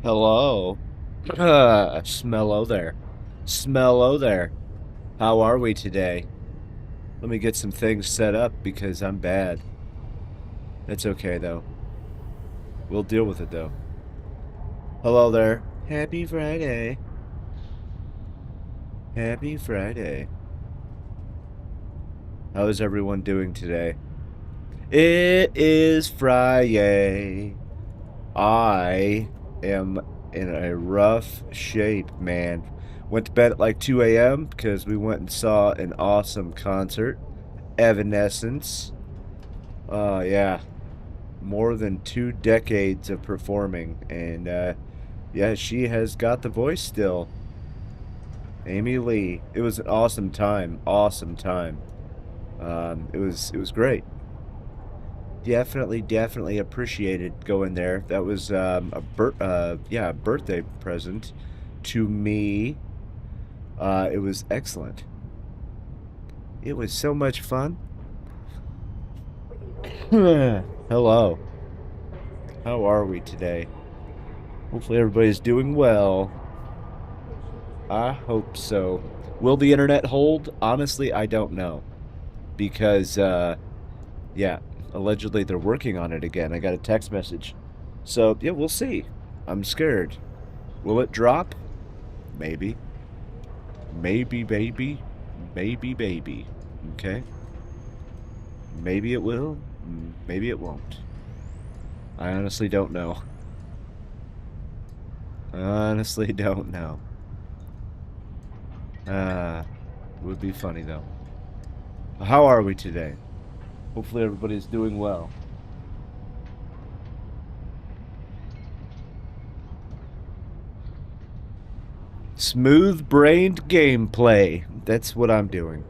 Hello. Smello there. Smello there. How are we today? Let me get some things set up because I'm bad. That's okay though. We'll deal with it though. Hello there. Happy Friday. Happy Friday. How is everyone doing today? It is Friday. I am in a rough shape, man. Went to bed at like 2 a.m. because we went and saw an awesome concert. Evanescence. Yeah. More than 2 decades of performing. And, yeah, she has got the voice still. Amy Lee. It was an awesome time. Awesome time. It was great. Definitely appreciated going there. That was a birthday present to me. It was excellent. It was so much fun. Hello. How are we today? Hopefully everybody's doing well. I hope so. Will the internet hold? Honestly, I don't know. Because yeah, allegedly they're working on it again. I got a text message. So, yeah, we'll see. I'm scared. Will it drop? Maybe. Maybe, baby. Maybe, baby. Okay. Maybe it will. Maybe it won't. I honestly don't know. I honestly don't know. It would be funny though. How are we today? Hopefully everybody's doing well. Smooth-brained gameplay. That's what I'm doing.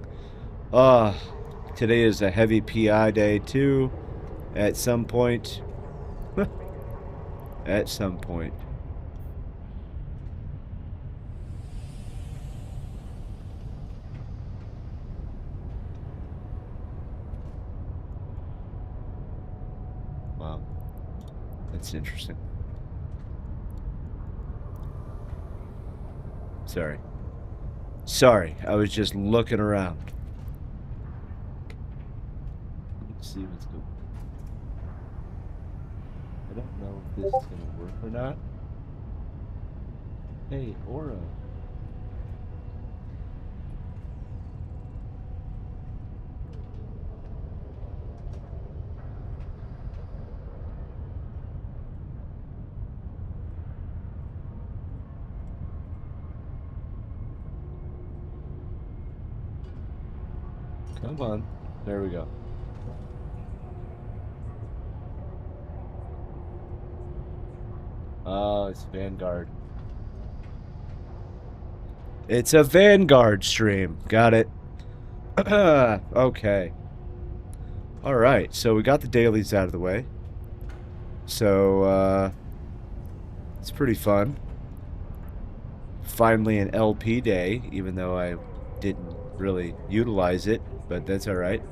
Uh, Today is a heavy PI day too. At some point. At some point. Wow. That's interesting. Sorry. Sorry, I was just looking around. Let's see what's going on. I don't know if this is gonna work or not. Hey, Aura. Come on. There we go. Oh, it's Vanguard. It's a Vanguard stream. Got it. Okay. All right. So we got the dailies out of the way. So, it's pretty fun. Finally an LP day, even though I didn't really utilize it, but that's all right.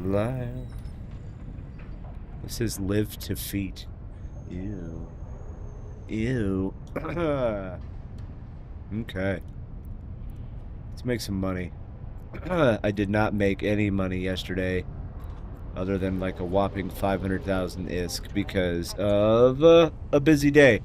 Live. This is live to feet. Ew. Ew. Okay. Let's make some money. I did not make any money yesterday, other than like a whopping 500,000 ISK because of a busy day.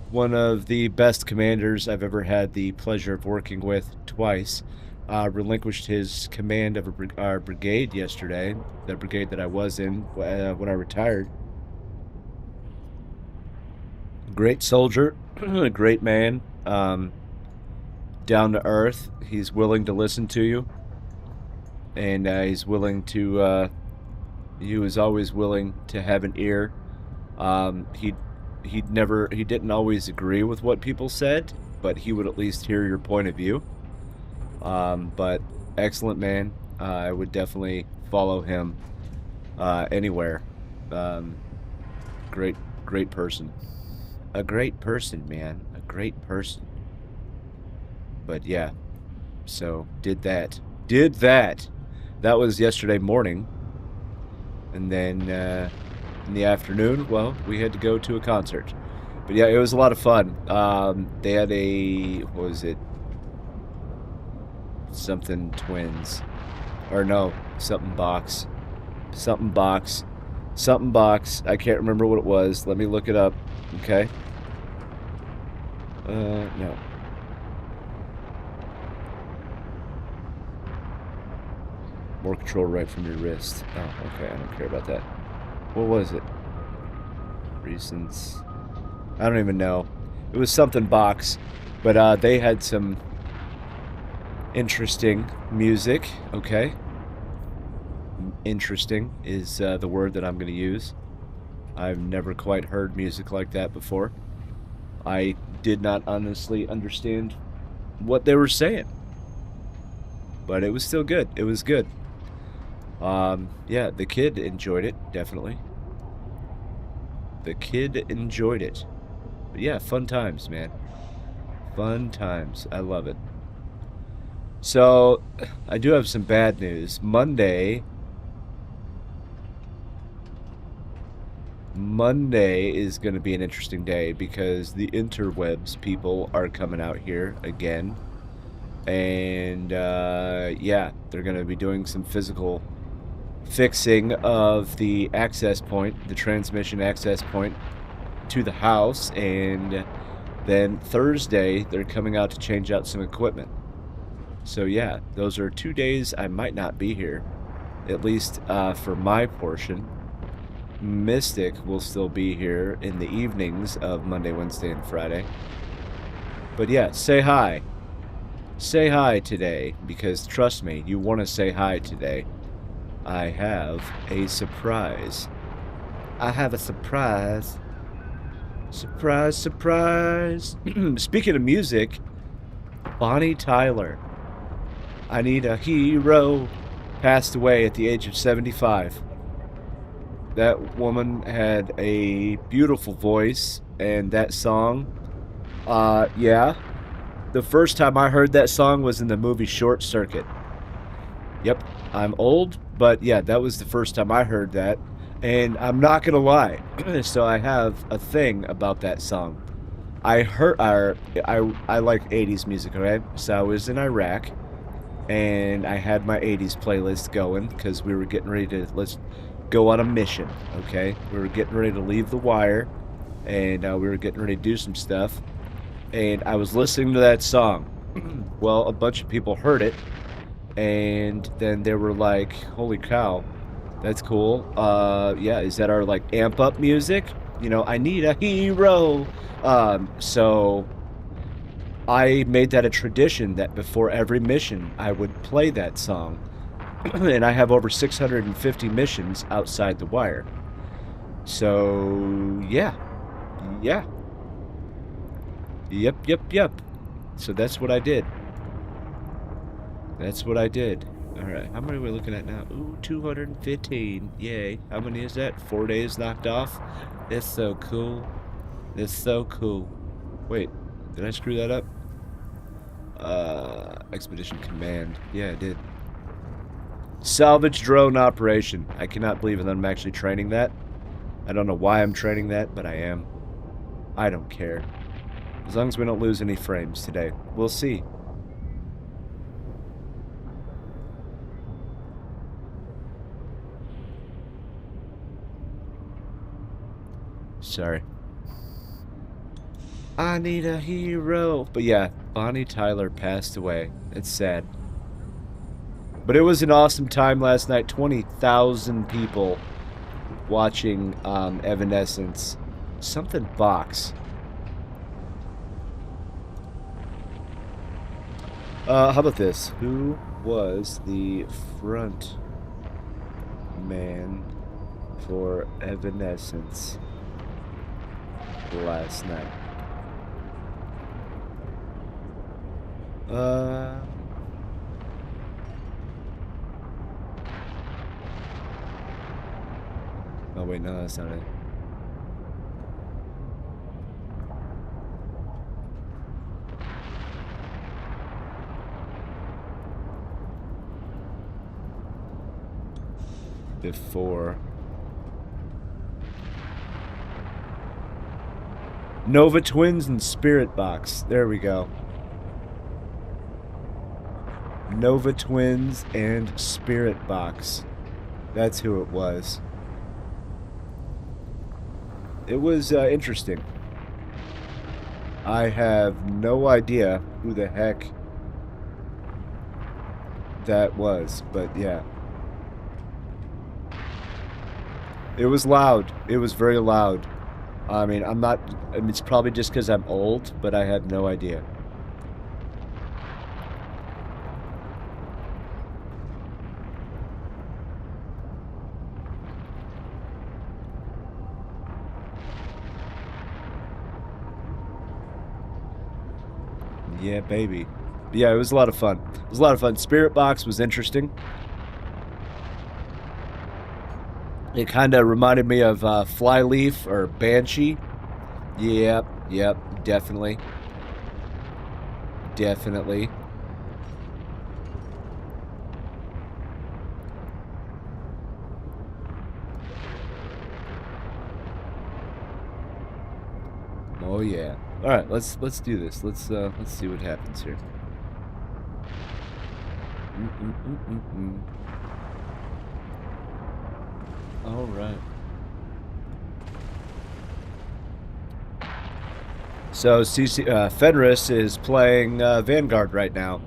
One of the best commanders I've ever had the pleasure of working with twice relinquished his command of our brigade yesterday, the brigade that I was in when I retired. Great soldier, great man, down to earth. He's willing to listen to you, and he's willing to. He was always willing to have an ear. He didn't always agree with what people said, but he would at least hear your point of view. But excellent man. I would definitely follow him anywhere. Great person. A great person, man. A great person. But yeah, so did that. Did that. That was yesterday morning. And then in the afternoon, well, we had to go to a concert. But yeah, it was a lot of fun. They had what was it? Something Twins. Or no, something Box. Something Box. Something Box. I can't remember what it was. Let me look it up. Okay. No. More control right from your wrist. Oh, okay. I don't care about that. What was it? Reasons. I don't even know. It was something Box. But they had some interesting music. Okay. Interesting is the word that I'm going to use. I've never quite heard music like that before. I did not honestly understand what they were saying. But it was still good. It was good. Yeah, the kid enjoyed it, definitely. The kid enjoyed it. But yeah, fun times, man. Fun times. I love it. So, I do have some bad news. Monday is going to be an interesting day because the interwebs people are coming out here again. And, yeah, they're going to be doing some physical fixing of the access point, the transmission access point to the house. And then Thursday, they're coming out to change out some equipment. So, yeah, those are 2 days I might not be here, at least for my portion. Mystic will still be here in the evenings of Monday, Wednesday, and Friday. But yeah, say hi. Say hi today, because trust me, you want to say hi today. I have a surprise. I have a surprise. Surprise, surprise. Speaking of music, Bonnie Tyler, I Need a Hero, passed away at the age of 75. That woman had a beautiful voice, and that song, yeah. The first time I heard that song was in the movie Short Circuit. Yep, I'm old, but yeah, that was the first time I heard that. And I'm not gonna lie, so I have a thing about that song. I like 80s music, okay? So I was in Iraq, and I had my 80s playlist going because we were getting ready to let's go on a mission, okay? We were getting ready to leave the wire, and we were getting ready to do some stuff, and I was listening to that song. Well, a bunch of people heard it, and then they were like, holy cow, that's cool. Yeah, is that our, like, amp up music? You know, I need a hero. So I made that a tradition that before every mission, I would play that song. And I have over 650 missions outside the wire. So, yeah. Yeah. Yep. So that's what I did. That's what I did. Alright, how many are we looking at now? Ooh, 215. Yay. How many is that? 4 days knocked off? That's so cool. That's so cool. Wait, did I screw that up? Expedition Command. Yeah, I did. Salvage drone operation. I cannot believe that I'm actually training that. I don't know why I'm training that, but I am. I don't care. As long as we don't lose any frames today. We'll see. Sorry. I need a hero. But yeah, Bonnie Tyler passed away. It's sad. But it was an awesome time last night. 20,000 people watching Evanescence. Something Box. How about this? Who was the front man for Evanescence last night? Oh wait, no, that's not it. Before Nova Twins and Spirit Box. There we go. Nova Twins and Spirit Box. That's who it was. It was interesting. I have no idea who the heck that was, but yeah. It was loud. It was very loud. I mean, it's probably just because I'm old, but I had no idea. Yeah, baby. Yeah, it was a lot of fun. It was a lot of fun. Spirit Box was interesting. It kind of reminded me of Flyleaf or Banshee. Yep, definitely. Definitely. Oh yeah. All right, let's do this. Let's see what happens here. All right. So Fenris is playing Vanguard right now.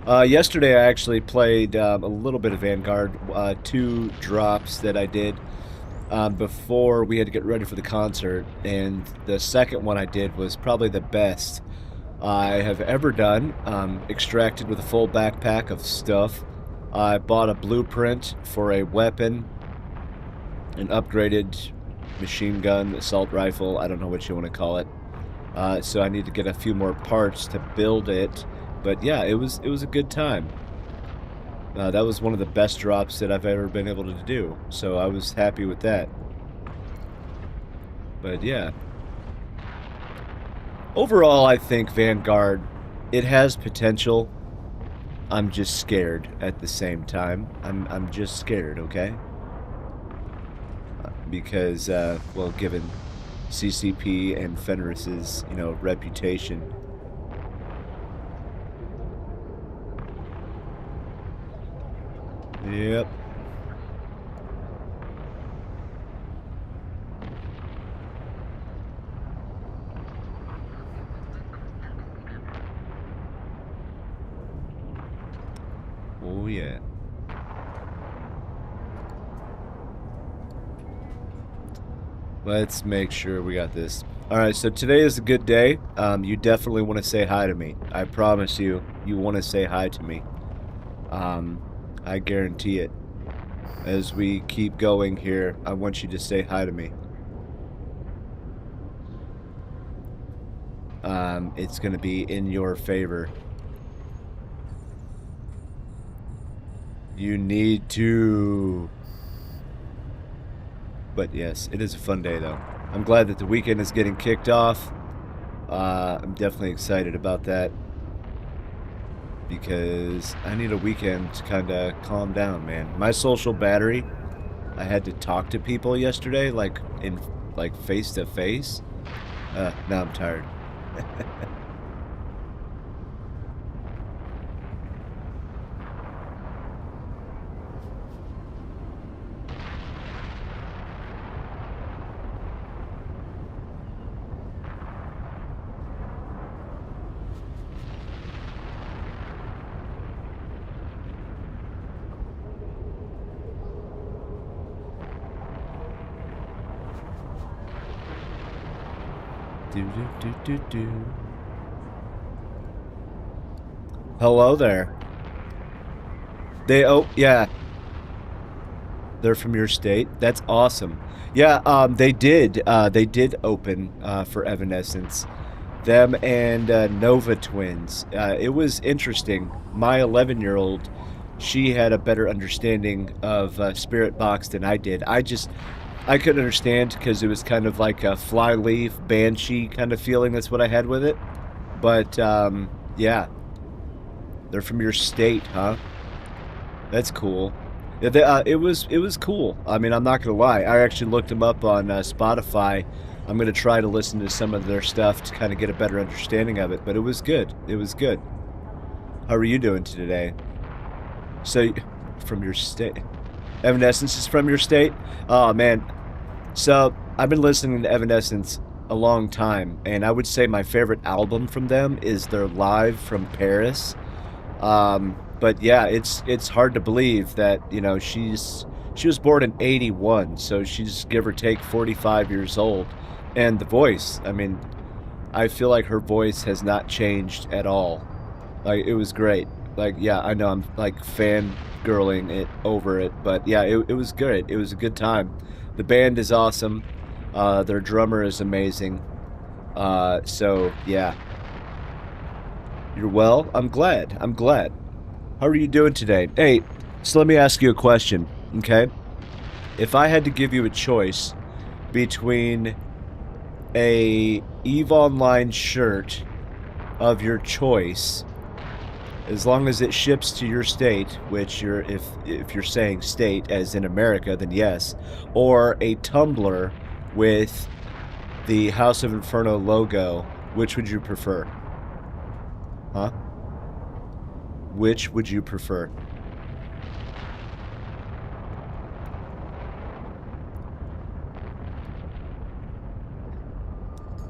Yesterday I actually played a little bit of Vanguard, 2 drops that I did before we had to get ready for the concert, and the second one I did was probably the best I have ever done. Extracted with a full backpack of stuff. I bought a blueprint for a weapon, an upgraded machine gun, assault rifle, I don't know what you want to call it. So I need to get a few more parts to build it, but yeah, it was a good time. That was one of the best drops that I've ever been able to do, so I was happy with that. But yeah. Overall, I think Vanguard, it has potential. I'm just scared at the same time. I'm just scared, okay? Because, well, given CCP and Fenris's, reputation. Yep. Oh, yeah. Let's make sure we got this. Alright, so today is a good day. You definitely want to say hi to me. I promise you, you want to say hi to me. I guarantee it. As we keep going here, I want you to say hi to me. It's going to be in your favor. You need to. But yes, it is a fun day though. I'm glad that the weekend is getting kicked off. I'm definitely excited about that. Because I need a weekend to kind of calm down, man. My social battery, I had to talk to people yesterday, like face to face. Now I'm tired. Do. Hello there. Yeah. They're from your state. That's awesome. Yeah, they did open for Evanescence. Them and Nova Twins. It was interesting. My 11-year-old, she had a better understanding of Spirit Box than I did. I couldn't understand because it was kind of like a Flyleaf, Banshee kind of feeling. That's what I had with it. But, yeah. They're from your state, huh? That's cool. Yeah, it was cool. I mean, I'm not going to lie. I actually looked them up on Spotify I'm gonna try to listen to some of their stuff to kind of get a better understanding of it. But it was good. It was good. How are you doing today? So, from your state, Evanescence is from your state. Oh man. So I've been listening to Evanescence a long time, and I would say my favorite album from them is their Live from Paris. But yeah, it's hard to believe that, she was born in 81, so she's give or take 45 years old. And the voice, I mean, I feel like her voice has not changed at all. Like, it was great. Like, yeah, I know I'm like fangirling it over it, but yeah, it was good. It was a good time. The band is awesome. Their drummer is amazing. So yeah. You're well? I'm glad. I'm glad. How are you doing today? Hey, so let me ask you a question, okay? If I had to give you a choice between a EVE Online shirt of your choice, as long as it ships to your state, which if you're saying state as in America, then yes, or a tumbler with the House of Inferno logo, which would you prefer? Huh? Which would you prefer?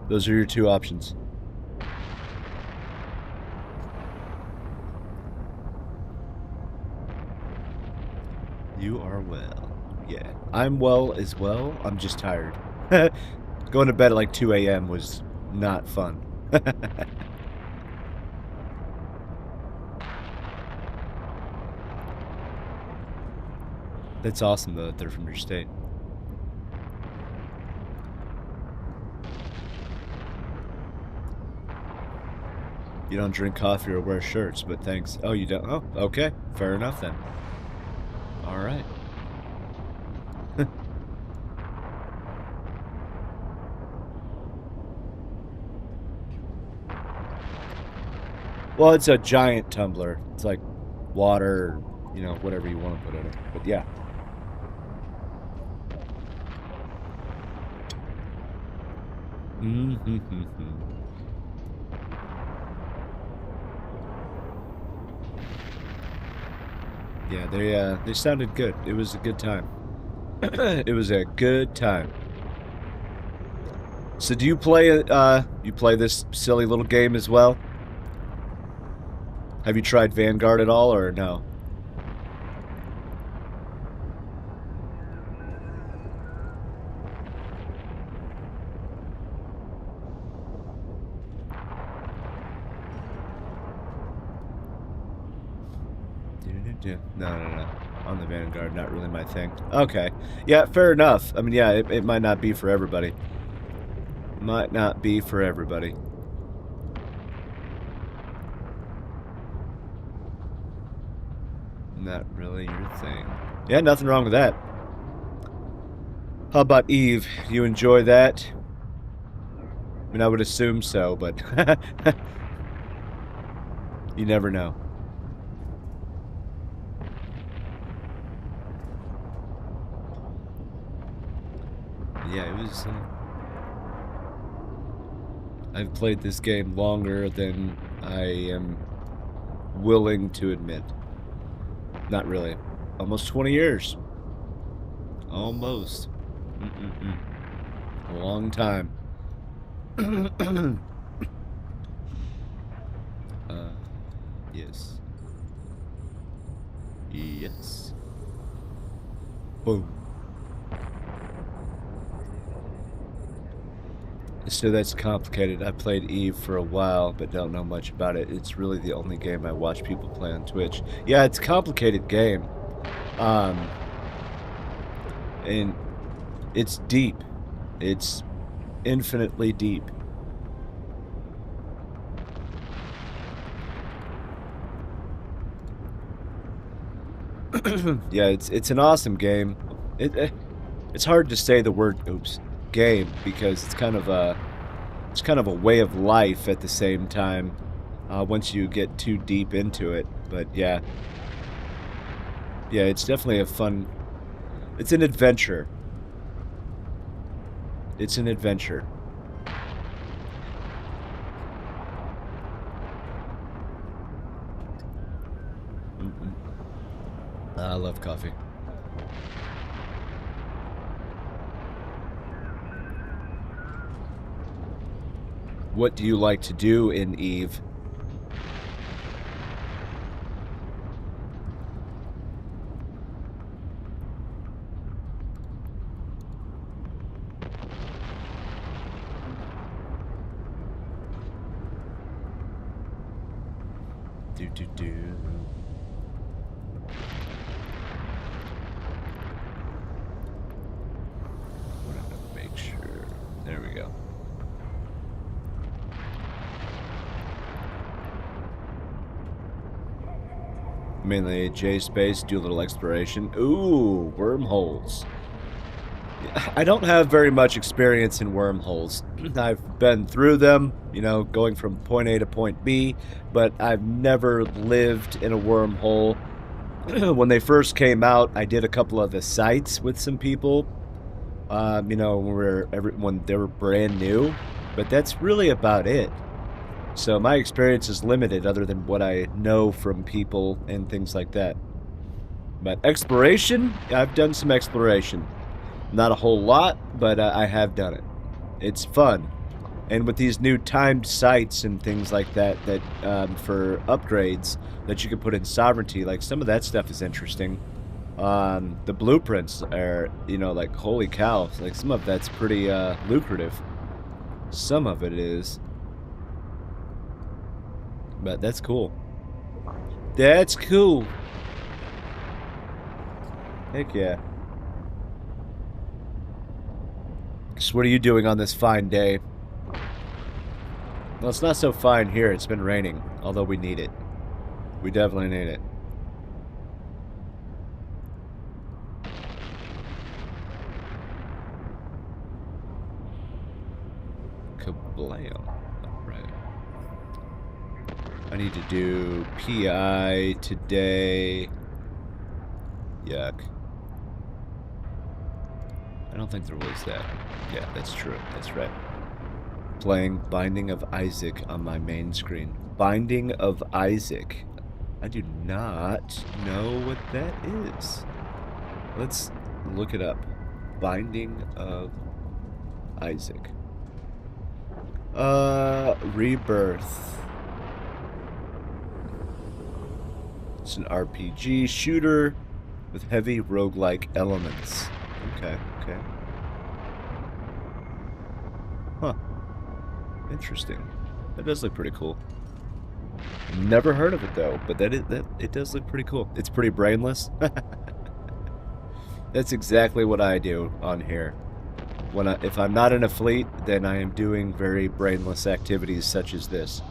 Those are your two options. You are well. Yeah. I'm well as well. I'm just tired. Going to bed at like 2 a.m. was not fun. That's awesome, though, that they're from your state. You don't drink coffee or wear shirts, but thanks. Oh, you don't? Oh, okay. Fair enough, then. All right. Well, it's a giant tumbler. It's like water, whatever you want to put in it. But yeah. Yeah, they sounded good. It was a good time. It was a good time. So do you play this silly little game as well? Have you tried Vanguard at all, or no? No. On the Vanguard, not really my thing. Okay. Yeah, fair enough. I mean, yeah, it might not be for everybody. Might not be for everybody. Not really your thing. Yeah, nothing wrong with that. How about Eve? You enjoy that? I mean, I would assume so, but you never know. Yeah, it was. I've played this game longer than I am willing to admit. Not really. Almost 20 years. Almost. A long time. Yes. Yes. Boom. So that's complicated. I played Eve for a while, but don't know much about it. It's really the only game I watch people play on Twitch. Yeah, it's a complicated game. And it's deep. It's infinitely deep. Yeah, it's an awesome game. It's hard to say the word game, because it's kind of a way of life at the same time, once you get too deep into it. But yeah, it's definitely it's an adventure. It's an adventure. I love coffee. What do you like to do in Eve? Do. Make sure. There we go. Mainly J space, do a little exploration. Ooh, wormholes. I don't have very much experience in wormholes. I've been through them, you know, going from point A to point B, but I've never lived in a wormhole. When they first came out, I did a couple of the sites with some people, you know, when they were brand new, but that's really about it. So my experience is limited other than what I know from people and things like that. But exploration, I've done some exploration. Not a whole lot, but I have done it. It's fun. And with these new timed sites and things like that, for upgrades that you can put in Sovereignty, like some of that stuff is interesting. The blueprints are, you know, like, holy cow. Like, some of that's pretty lucrative. Some of it is. But that's cool. That's cool. Heck yeah. So what are you doing on this fine day? Well, it's not so fine here. It's been raining, although we need it. We definitely need it. Kablam. Alright. I need to do PI today. Yuck. I don't think there was that. Yeah, that's true. That's right. Playing Binding of Isaac on my main screen. Binding of Isaac. I do not know what that is. Let's look it up. Binding of Isaac. Rebirth. It's an RPG shooter with heavy roguelike elements. Okay, okay. Huh. Interesting. That does look pretty cool. Never heard of it though, but it does look pretty cool. It's pretty brainless. That's exactly what I do on here. If I'm not in a fleet, then I am doing very brainless activities such as this.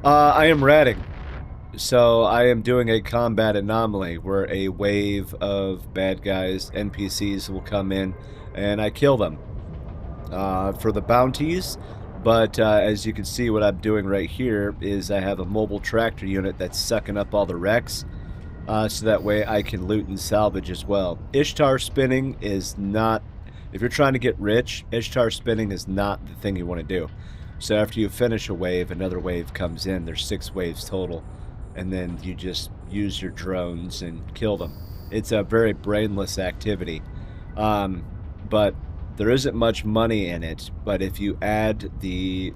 I am ratting. So I am doing a combat anomaly where a wave of bad guys, NPCs, will come in and I kill them for the bounties. But as you can see, what I'm doing right here is I have a mobile tractor unit that's sucking up all the wrecks, so that way I can loot and salvage as well. Ishtar spinning is not... If you're trying to get rich, Ishtar spinning is not the thing you want to do. So after you finish a wave, another wave comes in. There's 6 waves total. And then you just use your drones and kill them. It's a very brainless activity. But there isn't much money in it. But if you add the...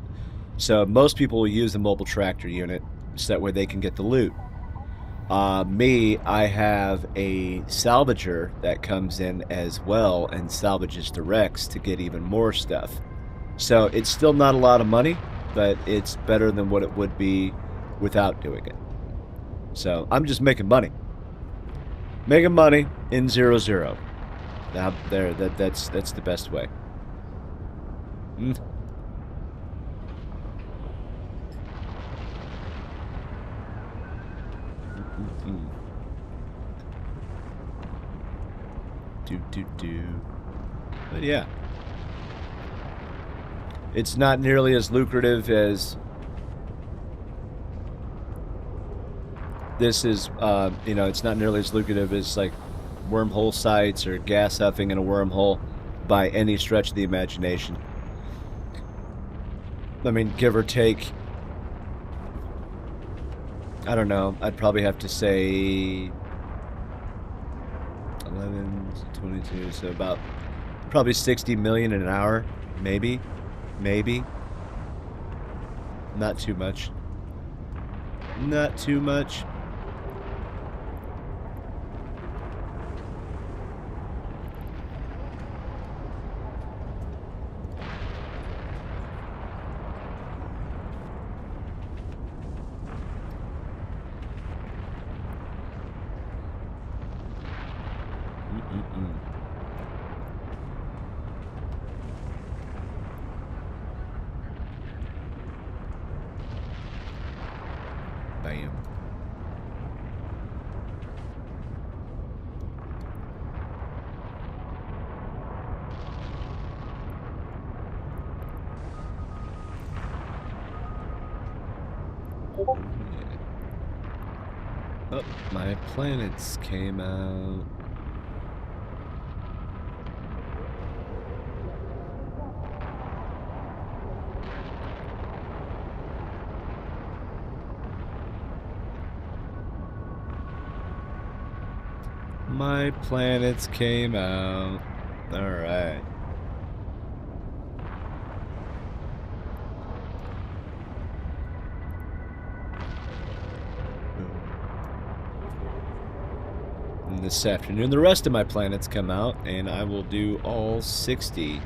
So most people will use the mobile tractor unit so that way they can get the loot. I have a salvager that comes in as well and salvages the wrecks to get even more stuff. So it's still not a lot of money, but it's better than what it would be without doing it. So I'm just making money. Making money in 0-0. Now there, that's the best way. But yeah, it's not nearly as lucrative as this is. You know, it's not nearly as lucrative as like wormhole sites or gas huffing in a wormhole by any stretch of the imagination. I mean, give or take, I don't know, I'd probably have to say 11, 22, so about probably 60 million an hour, maybe. Not too much. Not too much. Bam. Oh, my planets came out. My planets came out. All right. And this afternoon, the rest of my planets come out, and I will do all 60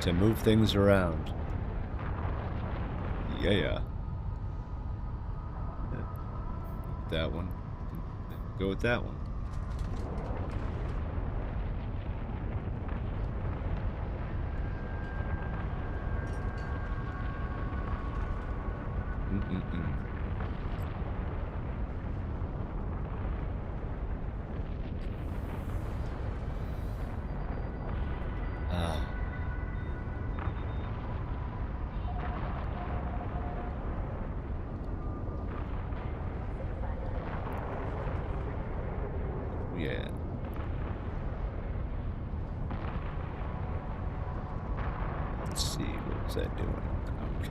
to move things around. Yeah. That one. Go with that one. Yeah. Let's see, what was that doing? Okay.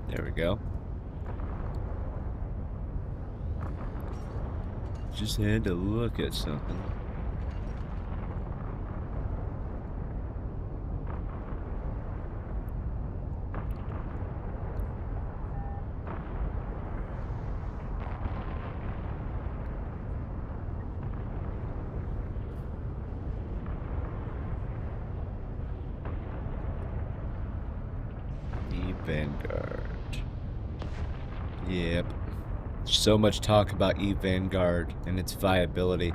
There we go. Just had to look at something. Vanguard. Yep. So much talk about Vanguard and its viability.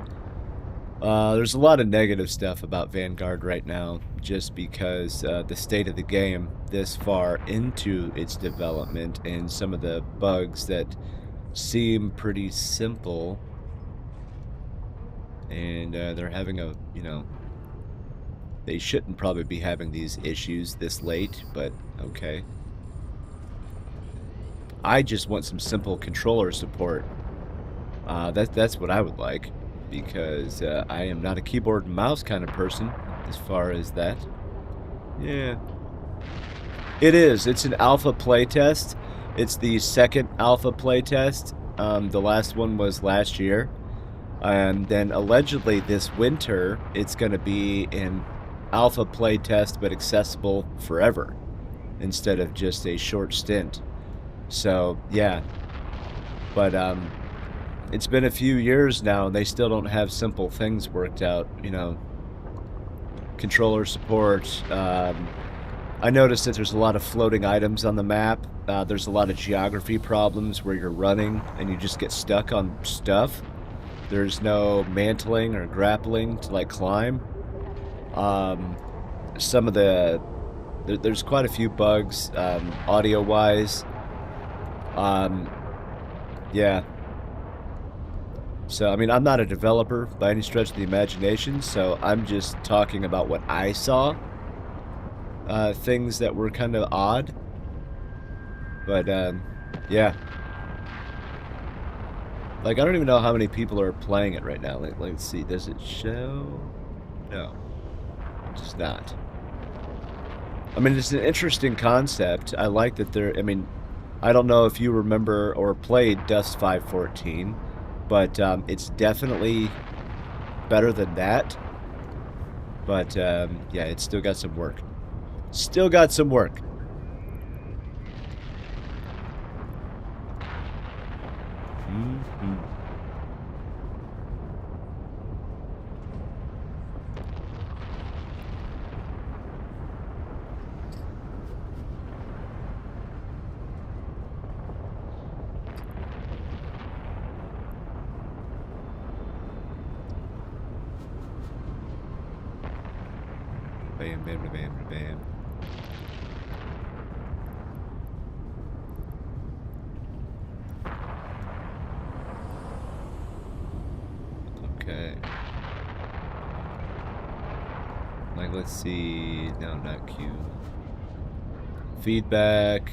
There's a lot of negative stuff about Vanguard right now, just because the state of the game this far into its development and some of the bugs that seem pretty simple. And they're having a, you know, they shouldn't probably be having these issues this late, but okay. I just want some simple controller support. That's what I would like, because I am not a keyboard and mouse kind of person as far as that. Yeah. It is. It's an alpha playtest. It's the second alpha playtest. The last one was last year. And then allegedly this winter, it's going to be an alpha playtest, but accessible forever, instead of just a short stint. So, yeah. But, it's been a few years now, and they still don't have simple things worked out, you know. controller support. I noticed that there's a lot of floating items on the map. There's a lot of geography problems where you're running and you just get stuck on stuff. There's no mantling or grappling to like climb. Some of there's quite a few bugs, audio-wise. Yeah. So, I mean, I'm not a developer by any stretch of the imagination, so I'm just talking about what I saw. Things that were kind of odd. But, yeah. Like, I don't even know how many people are playing it right now. Like, let's see. Does it show? No. It does not. I mean, it's an interesting concept. I like that I mean, I don't know if you remember or played Dust 514, but it's definitely better than that. But, yeah, it's still got some work. Still got some work. Mm-hmm. Bam, bam, bam, bam, bam. Okay. Like, let's see. No, not Q. Feedback.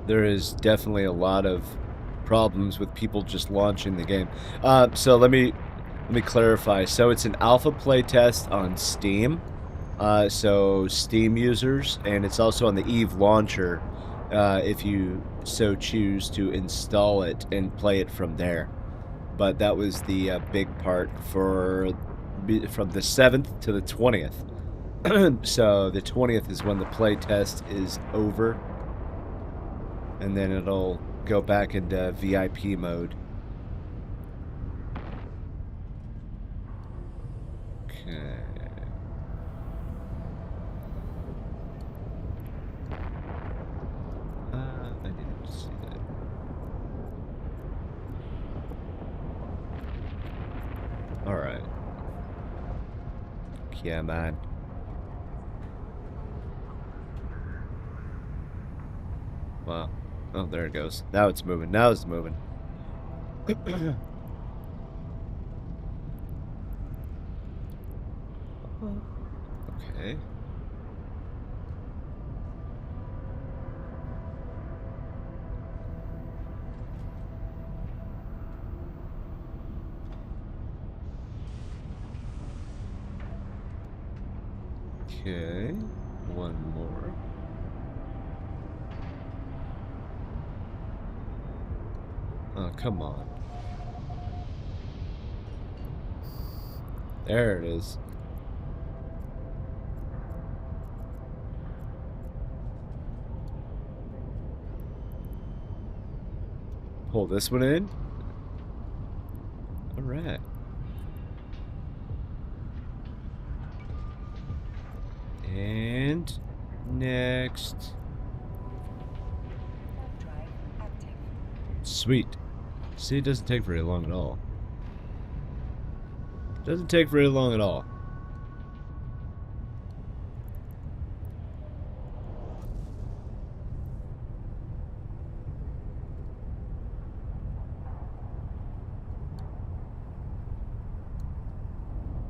There is definitely a lot of problems with people just launching the game. So let me clarify. So it's an alpha playtest on Steam. So Steam users, and it's also on the Eve launcher if you so choose to install it and play it from there. But that was the big part from the 7th to the 20th. So the 20th is when the playtest is over. And then it'll go back into VIP mode. Okay. I didn't see that. Alright. Yeah, man. Wow. Oh, there it goes. Now it's moving. Now it's moving. Okay. Okay. One more. Oh, come on. There it is. Pull this one in. All right. And next. Sweet. See, it doesn't take very long at all. Doesn't take very long at all.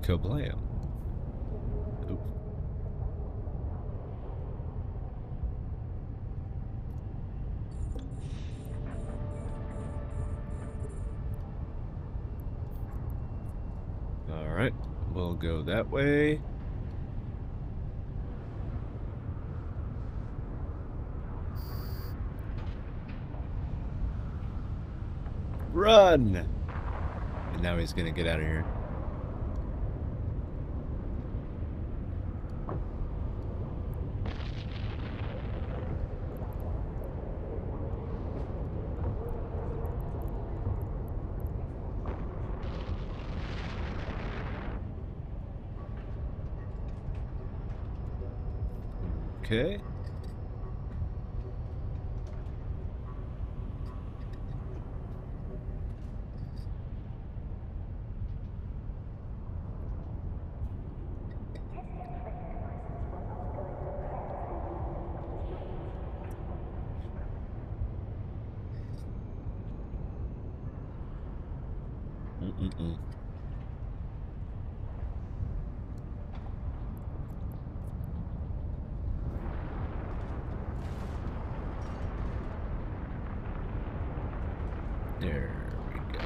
Kablam. Ooh. Alright, we'll go that way. Run! And now he's gonna get out of here. Okay. Mm-mm-mm. There we go.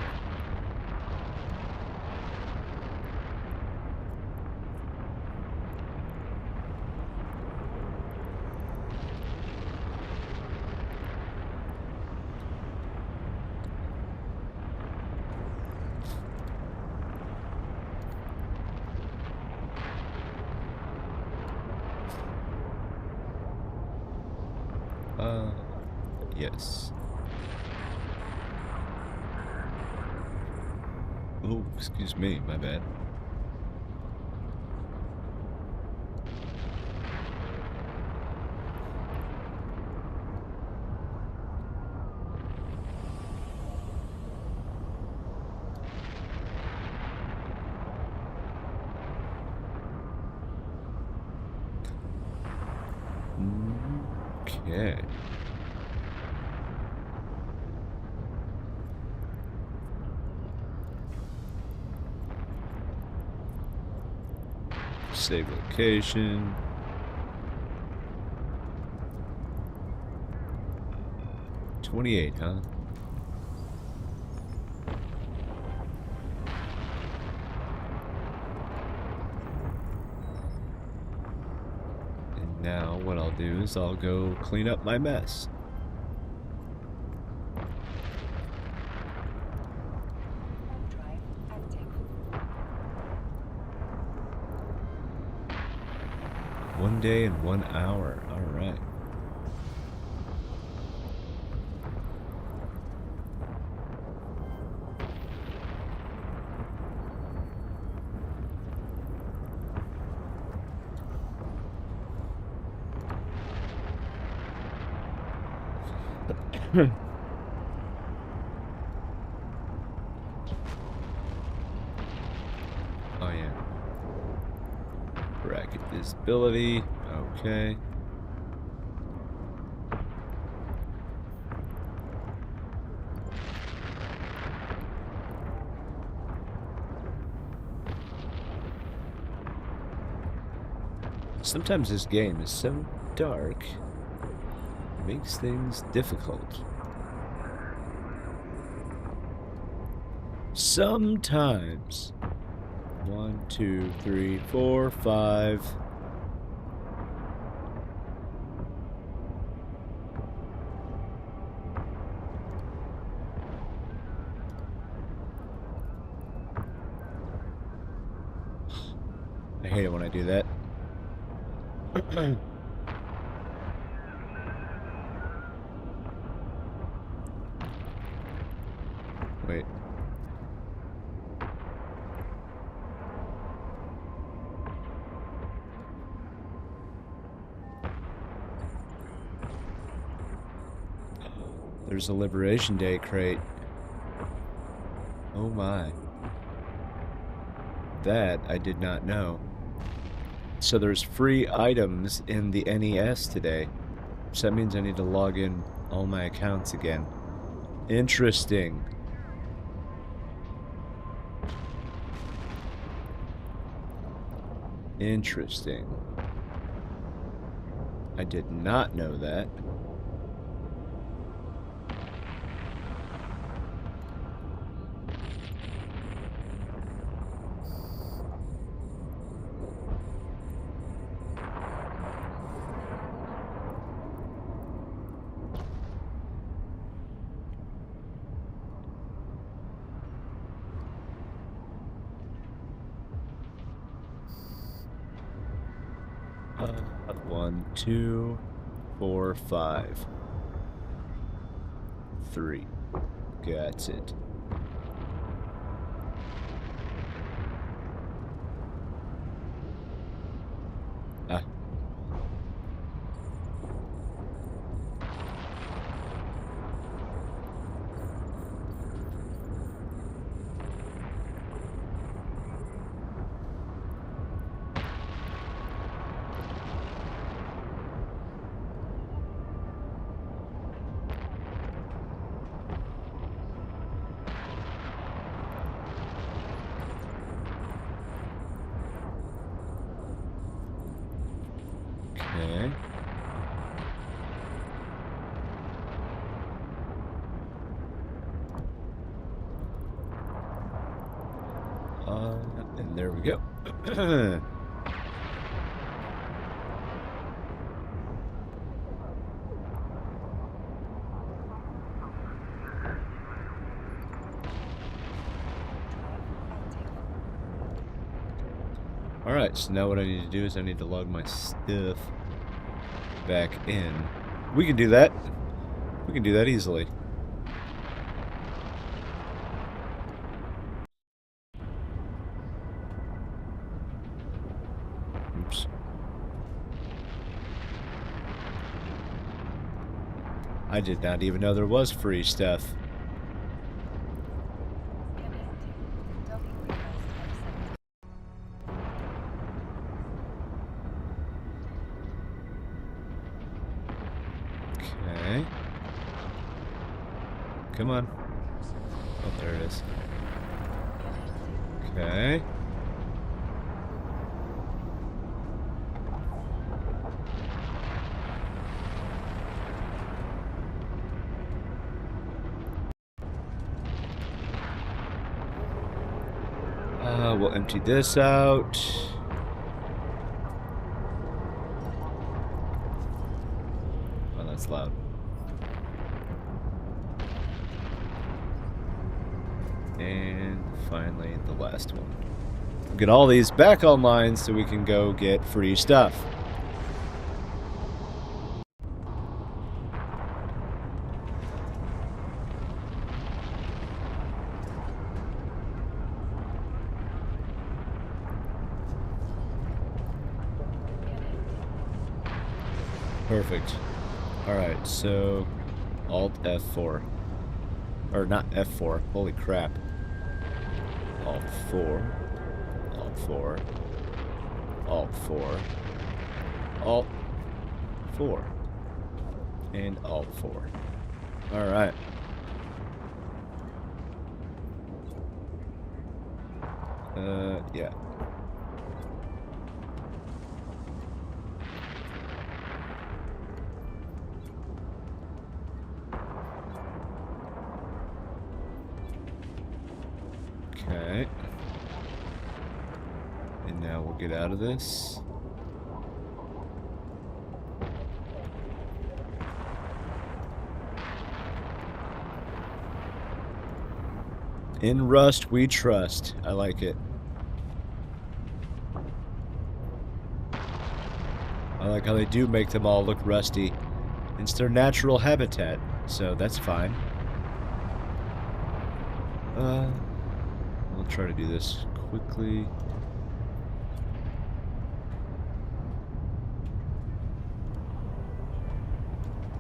Yes. Oh, excuse me, my bad. Okay. Save location. $28, huh? And now what I'll do is I'll go clean up my mess. One day and 1 hour. All right. Oh, yeah. Bracket visibility. Okay. Sometimes this game is so dark, it makes things difficult. Sometimes. 1, 2, 3, 4, 5. I hate it when I do that. Wait. There's a Liberation Day crate. Oh my. That I did not know. So there's free items in the NES today. So that means I need to log in all my accounts again. Interesting. Interesting. I did not know that. Uh, 1, 2, 4, 5. 3. That's it. Ah. And there we go. Alright, so now what I need to do is I need to log my stuff back in. We can do that. We can do that easily. Oops. I did not even know there was free stuff. Okay. Come on. Oh, there it is. Okay. We'll empty this out. Oh, that's loud. And finally, the last one. We'll get all these back online so we can go get free stuff. Perfect. Alright, so Alt F4. Or not F4. Holy crap. Alt 4. Alt 4. Alt 4. Alt 4. And Alt 4. Alright. Yeah. Okay. And now we'll get out of this. In Rust we trust. I like it. I like how they do make them all look rusty. It's their natural habitat, so that's fine. We'll try to do this quickly.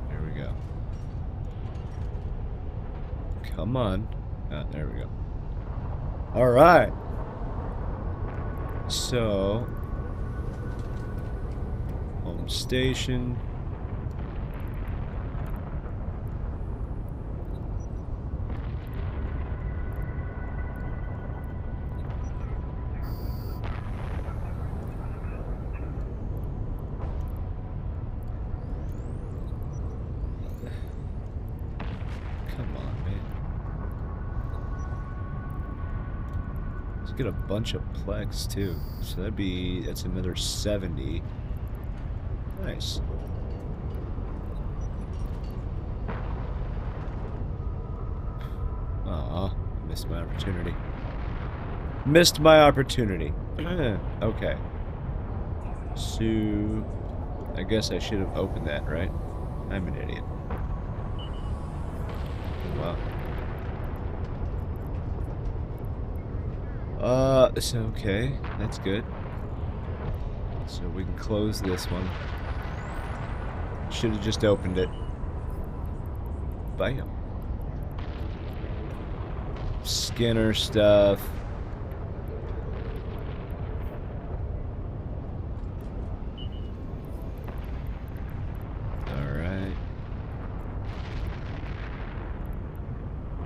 There we go. Come on. Ah, there we go. Alright. So, home station. Get a bunch of plex too, so that's another 70. Nice. Aw, missed my opportunity. Missed my opportunity. Okay. So, I guess I should have opened that, right? I'm an idiot. Wow. So okay, that's good. So we can close this one. Should have just opened it. Bam. Skinner stuff. Alright.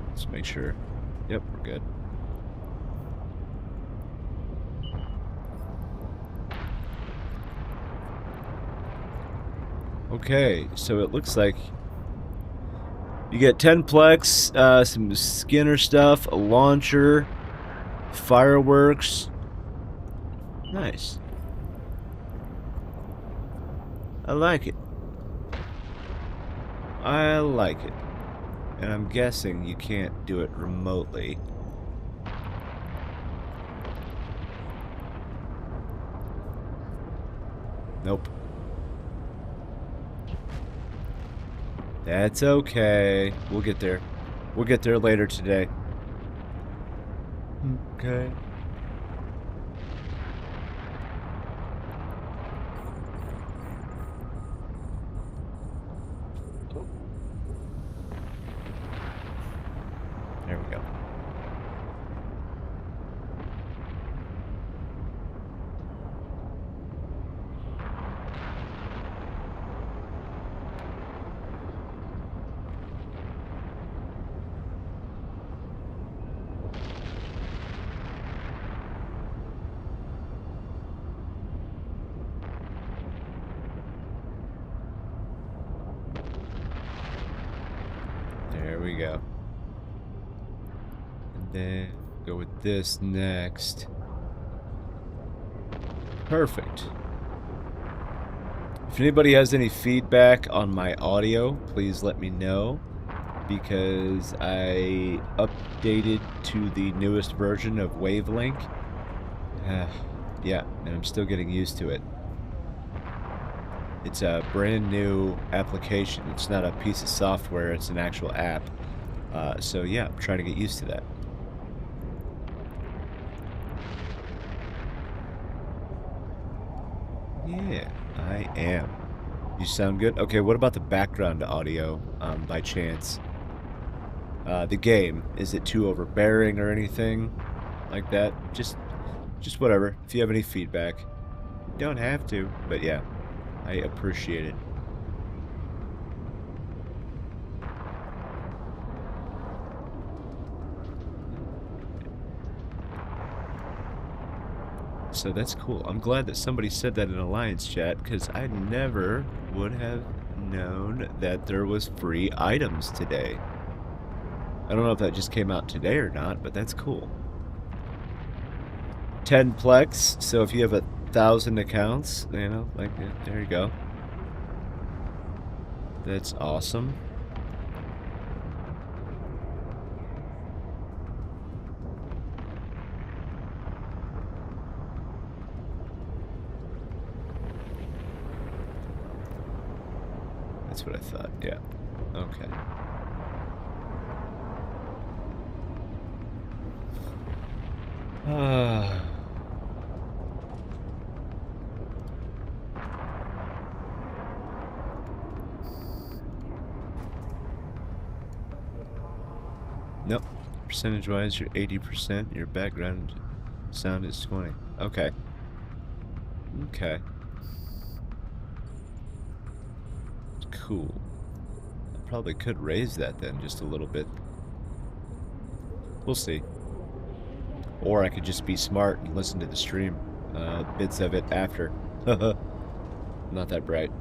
Let's make sure. Yep, we're good. Okay, so it looks like you get 10 plex, some Skinner stuff, a launcher, fireworks, Nice. I like it. I like it. And I'm guessing you can't do it remotely. Nope. That's okay. We'll get there. We'll get there later today. Okay. There we go. There we go. And then go with this next. Perfect. If anybody has any feedback on my audio, please let me know, because I updated to the newest version of Wavelink. Yeah, and I'm still getting used to it. It's a brand new application. It's not a piece of software, it's an actual app. So yeah, I'm trying to get used to that. Yeah, I am. You sound good? Okay, what about the background audio, by chance? The game, is it too overbearing or anything like that? Just whatever. If you have any feedback. You don't have to, but yeah, I appreciate it. So that's cool. I'm glad that somebody said that in Alliance chat, because I never would have known that there was free items today. I don't know if that just came out today or not, but that's cool. 10 plex, so if you have 1,000 accounts, you know, like, there you go. That's awesome. That's what I thought, yeah. Okay. Nope. Percentage-wise, you're 80%. Your background sound is 20. Okay. Okay. Cool. I probably could raise that then just a little bit. We'll see. Or I could just be smart and listen to the stream, bits of it after. Not that bright.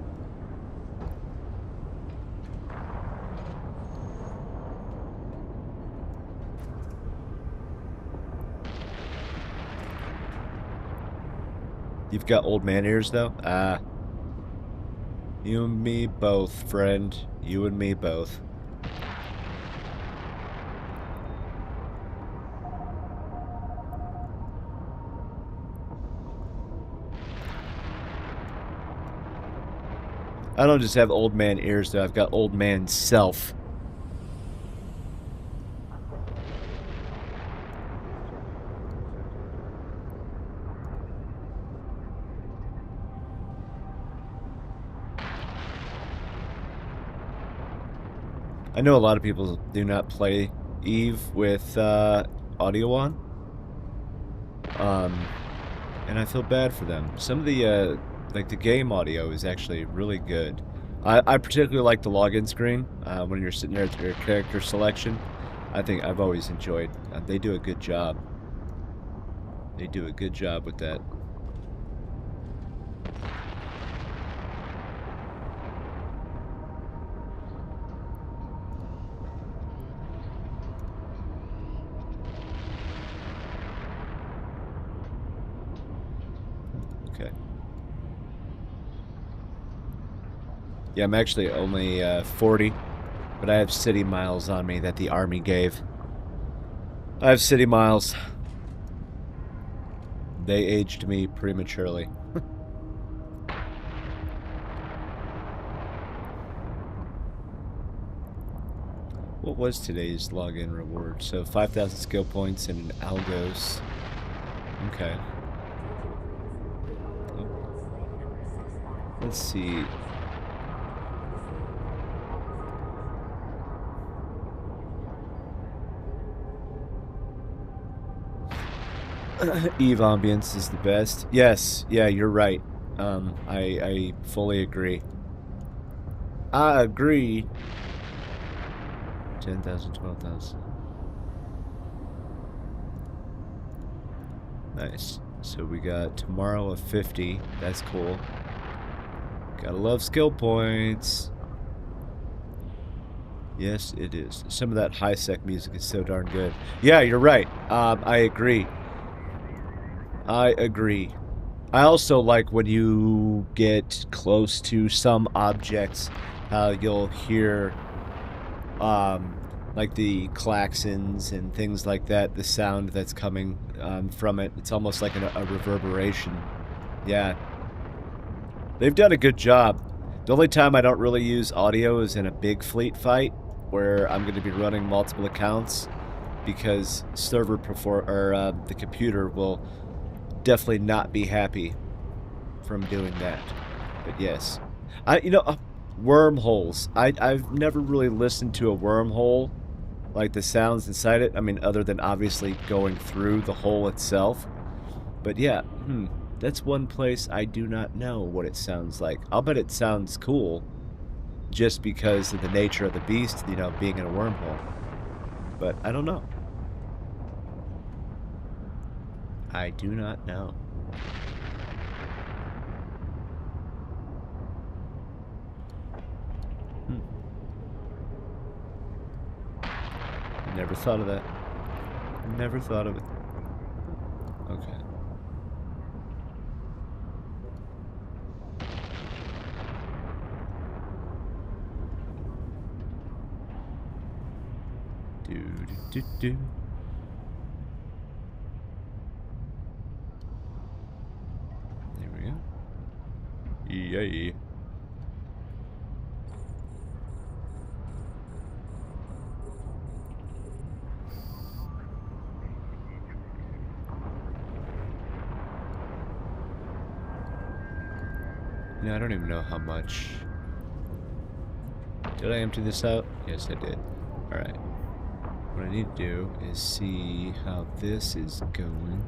You've got old man ears, though? Ah. You and me both, friend. You and me both. I don't just have old man ears, though. I've got old man self. I know a lot of people do not play Eve with audio on. And I feel bad for them. Some of the like the game audio is actually really good. I particularly like the login screen when you're sitting there at your character selection. I think I've always enjoyed. They do a good job. They do a good job with that. Okay. Yeah, I'm actually only 40, but I have city miles on me that the army gave. I have city miles. They aged me prematurely. What was today's login reward? So 5,000 skill points and an Algos. Okay. Oh. Let's see. Eve ambience is the best. Yes, yeah, you're right. I fully agree. I agree. 10,000, 12,000. Nice. So we got tomorrow of 50. That's cool. Gotta love skill points. Yes, it is. Some of that high-sec music is so darn good. Yeah, you're right. I agree. I agree. I also like when you get close to some objects, you'll hear like the klaxons and things like that, the sound that's coming from it. It's almost like a reverberation. Yeah. They've done a good job. The only time I don't really use audio is in a big fleet fight, where I'm going to be running multiple accounts, because the computer will definitely not be happy from doing that. But yes, wormholes. I've never really listened to a wormhole, like the sounds inside it. I mean, other than obviously going through the hole itself. But yeah, that's one place I do not know what it sounds like. I'll bet it sounds cool, just because of the nature of the beast, being in a wormhole. But I don't know. I do not know. Never thought of that. Never thought of it. Okay. Do. There we go. Yay. I don't even know how much. Did I empty this out? Yes, I did. Alright. What I need to do is see how this is going.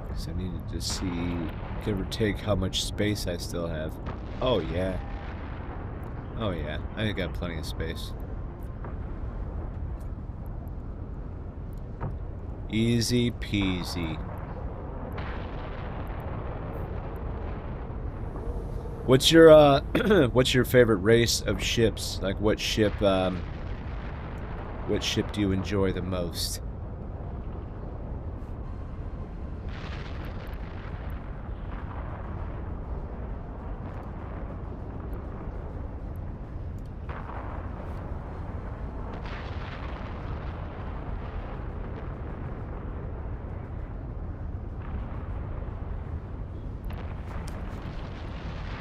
Because I needed to see, give or take, how much space I still have. Oh, yeah. Oh, yeah. I got plenty of space. Easy peasy. What's your what's your favorite race of ships? Like, what ship do you enjoy the most?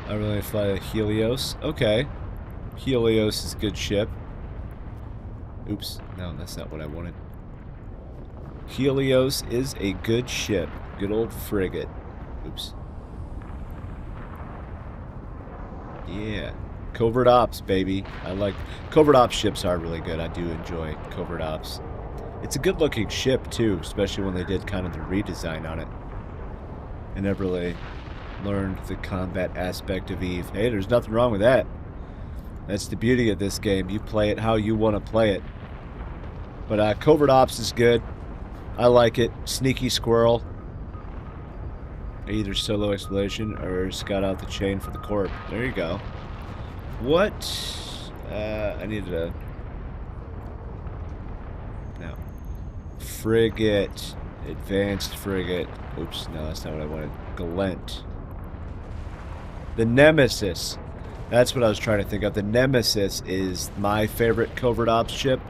I really fly a Helios. Okay. Helios is a good ship. Oops. No, that's not what I wanted. Helios is a good ship. Good old frigate. Oops. Yeah. Covert Ops, baby. I like... Covert Ops ships are really good. I do enjoy Covert Ops. It's a good-looking ship, too, especially when they did kind of the redesign on it. I never really learned the combat aspect of Eve. Hey, there's nothing wrong with that. That's the beauty of this game. You play it how you want to play it. But Covert Ops is good. I like it. Sneaky Squirrel. Either solo exploration or scout out the chain for the corp. There you go. What? I needed a... No. Frigate. Advanced frigate. Oops, no, that's not what I wanted. Galent. The Nemesis. That's what I was trying to think of. The Nemesis is my favorite covert ops ship,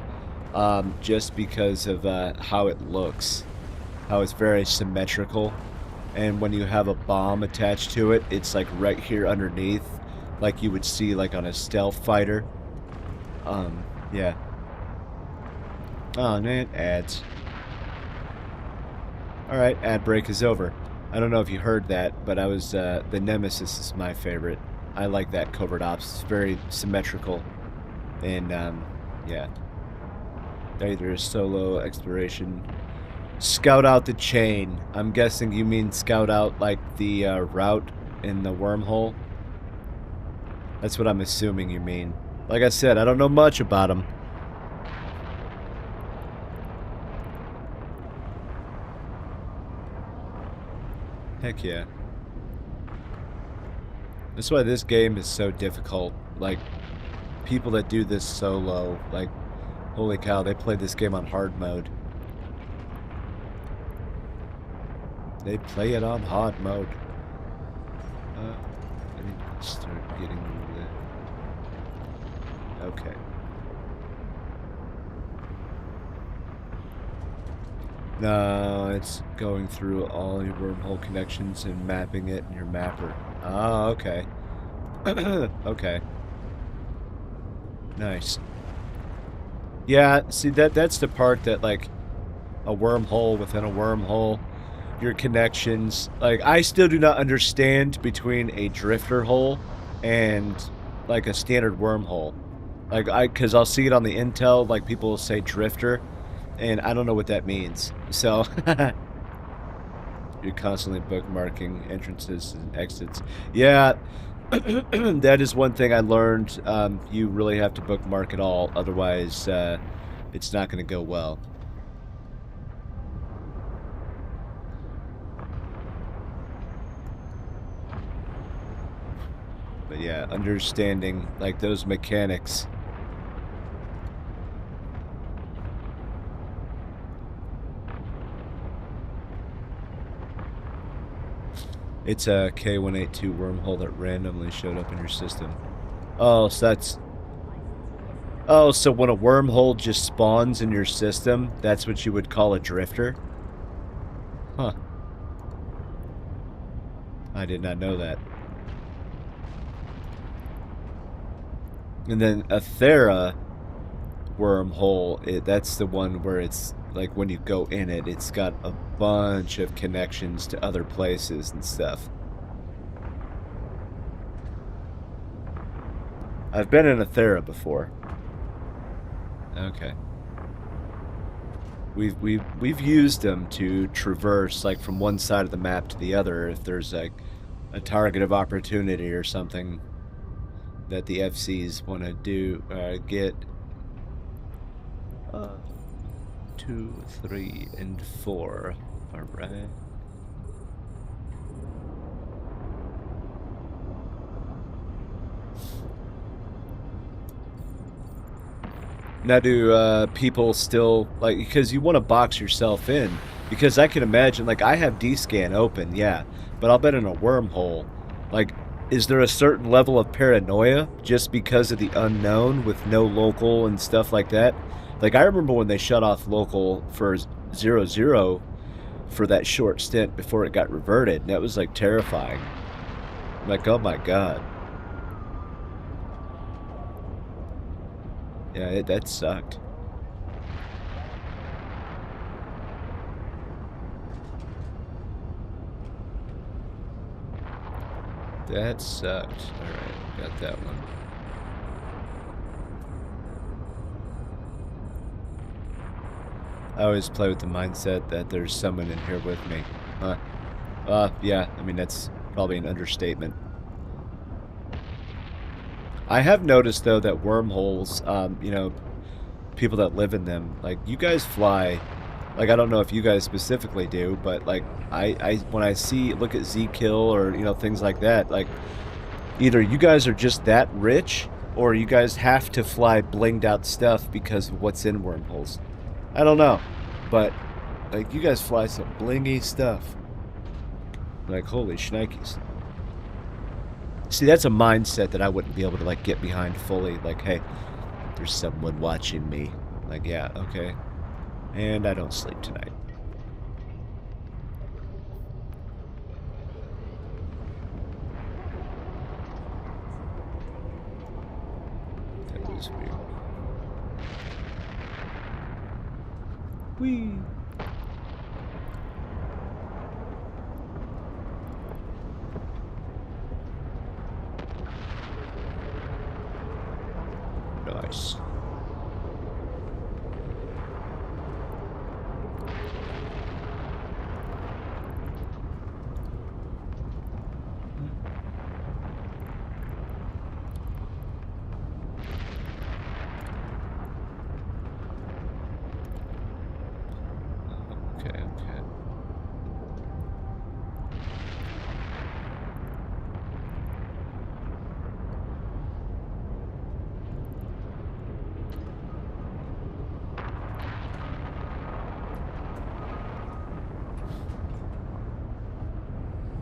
just because of how it looks. How it's very symmetrical. And when you have a bomb attached to it, it's like right here underneath, like you would see like on a stealth fighter. Yeah. Oh, man, ads. Alright, ad break is over. I don't know if you heard that, but the Nemesis is my favorite. I like that covert ops. It's very symmetrical. And, yeah. Either a solo exploration. Scout out the chain. I'm guessing you mean scout out, like, the route in the wormhole? That's what I'm assuming you mean. Like I said, I don't know much about them. Heck yeah. That's why this game is so difficult. Like, people that do this solo, like, holy cow, they play this game on hard mode. They play it on hard mode. I need to start getting the... Okay. No, it's going through all your wormhole connections and mapping it in your mapper. Oh, okay. Okay. Nice. Yeah, see, that's the part that, like, a wormhole within a wormhole, your connections, like, I still do not understand between a drifter hole and, like, a standard wormhole. Like, because I'll see it on the intel, like, people will say drifter, and I don't know what that means. So, you're constantly bookmarking entrances and exits. Yeah, that is one thing I learned. You really have to bookmark it all, otherwise it's not going to go well. But yeah, understanding, like, those mechanics. It's a K182 wormhole that randomly showed up in your system. Oh, so that's... Oh, so when a wormhole just spawns in your system, that's what you would call a drifter? Huh. I did not know that. And then a Thera wormhole, that's the one where it's like when you go in it, it's got a bunch of connections to other places and stuff. I've been in a Thera before. Okay. We've used them to traverse, like, from one side of the map to the other if there's like a target of opportunity or something that the FCs want to do, get. 2, 3, and 4. All right. Now, do people still, like, because you want to box yourself in? Because I can imagine, like, I have D-Scan open, yeah, but I'll bet in a wormhole, like, is there a certain level of paranoia just because of the unknown with no local and stuff like that? Like, I remember when they shut off local for 0-0 for that short stint before it got reverted, and that was, like, terrifying. Like, oh my god. Yeah, that sucked. That sucked. Alright, got that one. I always play with the mindset that there's someone in here with me. Yeah, I mean, that's probably an understatement. I have noticed, though, that wormholes, you know, people that live in them, like, you guys fly, like, I don't know if you guys specifically do, but, like, when I look at Z-Kill or, you know, things like that, like, either you guys are just that rich, or you guys have to fly blinged out stuff because of what's in wormholes. I don't know, but, like, you guys fly some blingy stuff. Like, holy shnikes. See, that's a mindset that I wouldn't be able to, like, get behind fully. Like, hey, there's someone watching me. Like, yeah, okay. And I don't sleep tonight. That was weird. Whee! Nice. Okay, okay.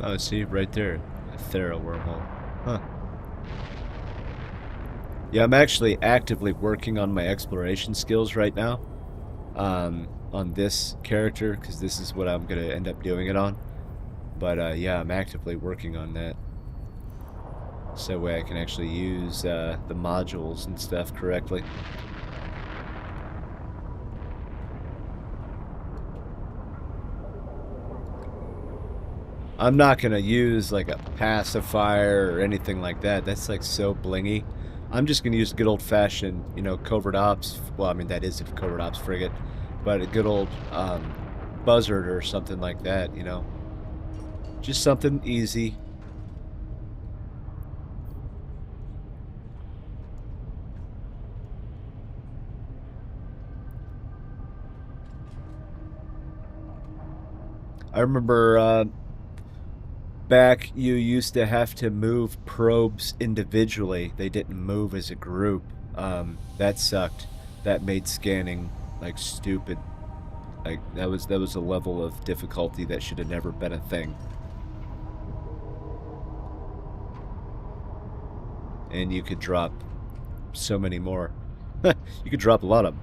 Oh, see, right there. A Thera wormhole. Huh. Yeah, I'm actually actively working on my exploration skills right now. On this character, because this is what I'm going to end up doing it on. But, yeah, I'm actively working on that. So that way I can actually use the modules and stuff correctly. I'm not going to use like a pacifier or anything like that. That's like so blingy. I'm just going to use good old-fashioned, you know, covert ops. Well, I mean, that is a covert ops frigate. But a good old buzzard or something like that, you know. Just something easy. I remember back you used to have to move probes individually. They didn't move as a group. That sucked. That made scanning like stupid. Like that was a level of difficulty that should have never been a thing. And you could drop so many more. You could drop a lot of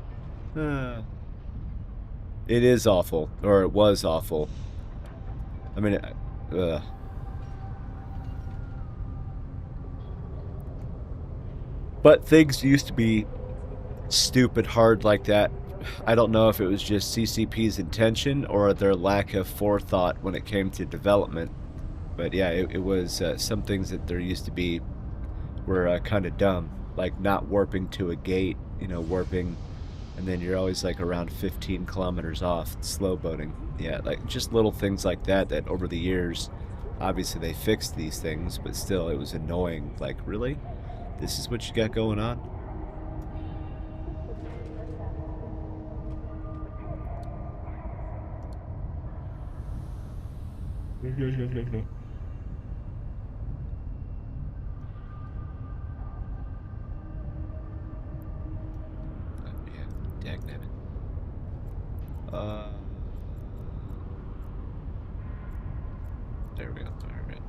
them. It is awful, or it was awful. I mean, but things used to be stupid hard like that. I don't know if it was just CCP's intention or their lack of forethought when it came to development. But yeah, it was some things that there used to be were kind of dumb, like not warping to a gate, you know, warping, and then you're always like around 15 kilometers off, slow boating. Yeah, like just little things like that that over the years, obviously they fixed these things, but still it was annoying. Like, really? This is what you got going on? No. Yeah, dagnabbit. There we go. All right.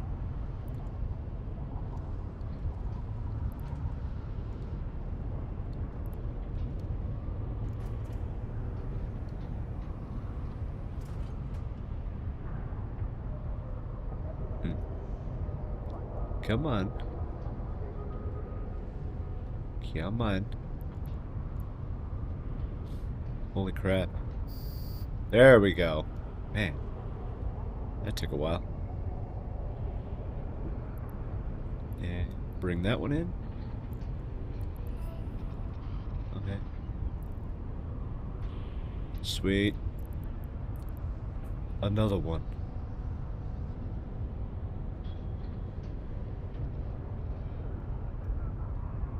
Come on. Come on. Holy crap. There we go. Man, that took a while. Yeah, bring that one in. Okay. Sweet. Another one.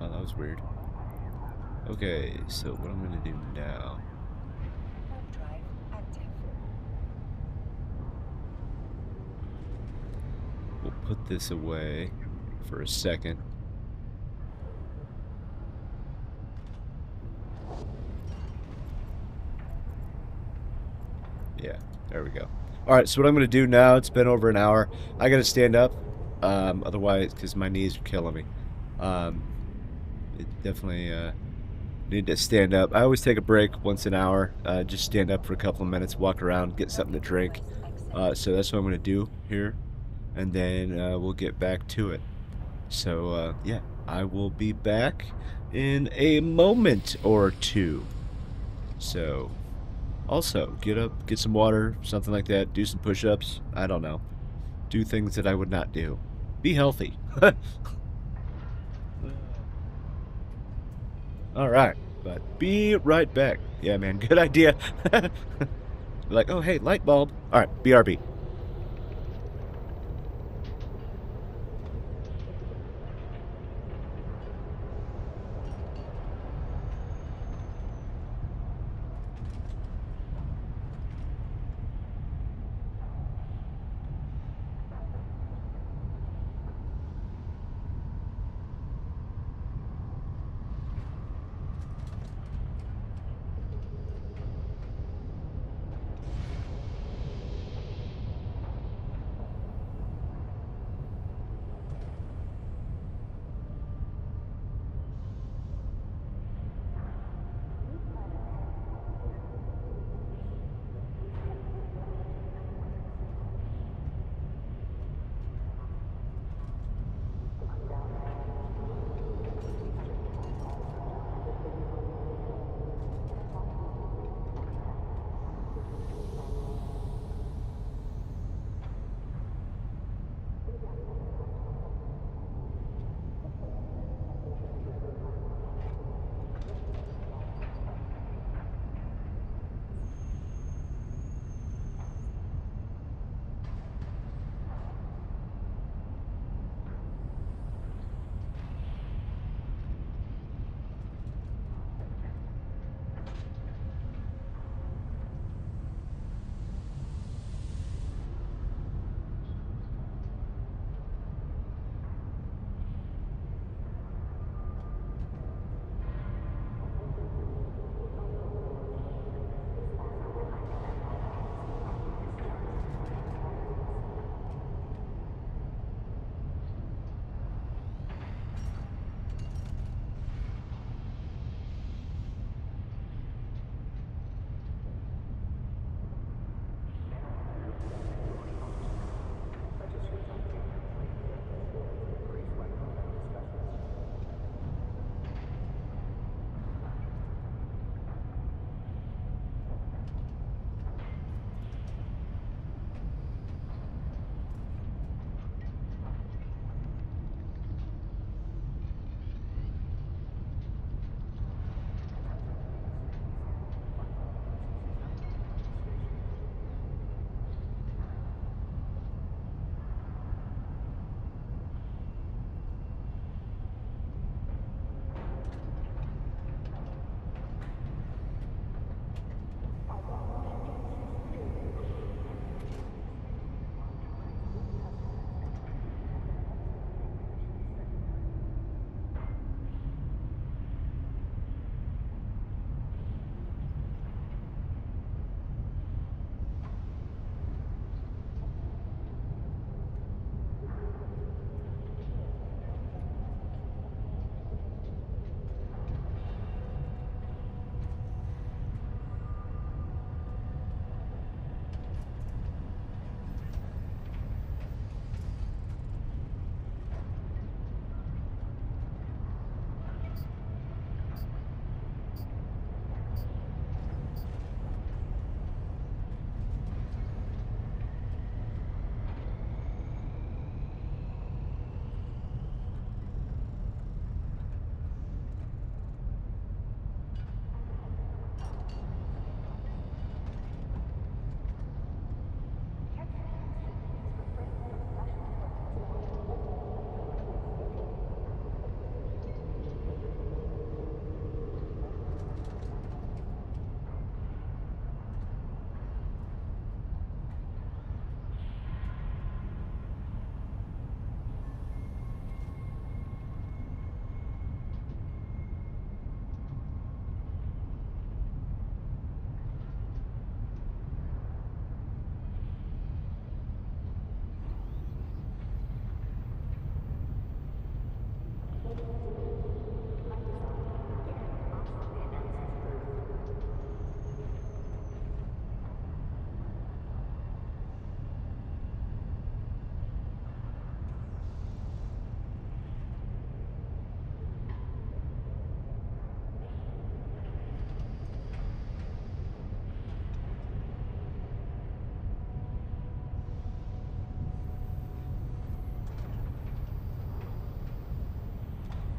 Oh, that was weird. Okay, so what I'm gonna do now. We'll put this away for a second. Yeah, there we go. All right, so what I'm going to do now, it's been over an hour. I got to stand up, otherwise, because my knees are killing me. Um, it definitely need to stand up. I always take a break once an hour, just stand up for a couple of minutes, walk around, get something to drink. So that's what I'm going to do here, and then we'll get back to it. So, yeah, I will be back in a moment or two. So, also, get up, get some water, something like that, do some push ups. I don't know. Do things that I would not do. Be healthy. All right, but be right back. Yeah, man, good idea. Like, oh, hey, light bulb. All right, BRB.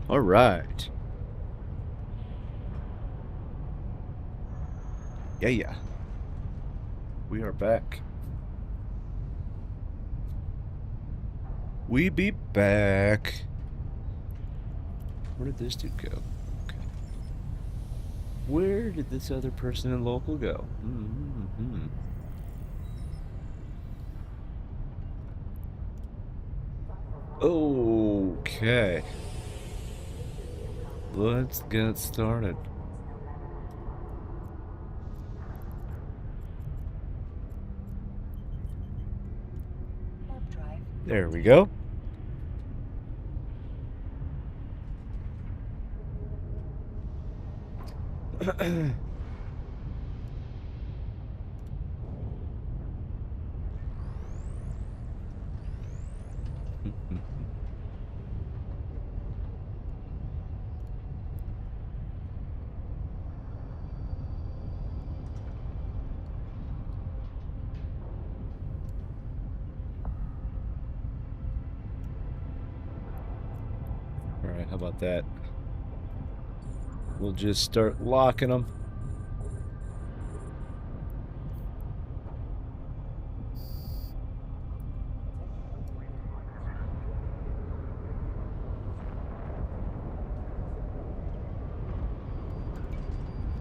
All right. Yeah, yeah. We are back. We be back. Where did this dude go? Okay. Where did this other person in local go? Mm-hmm. Okay. Let's get started. There we go. All right, how about that? We'll just start locking them.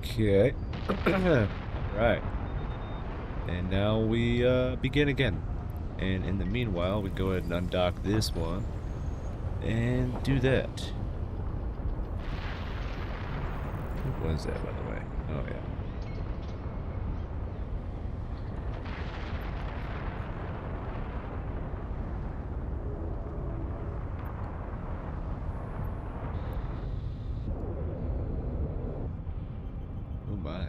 Okay. All right. And now we begin again. And in the meanwhile, we go ahead and undock this one and do that. What was that, by the way? Oh, yeah. Oh, my.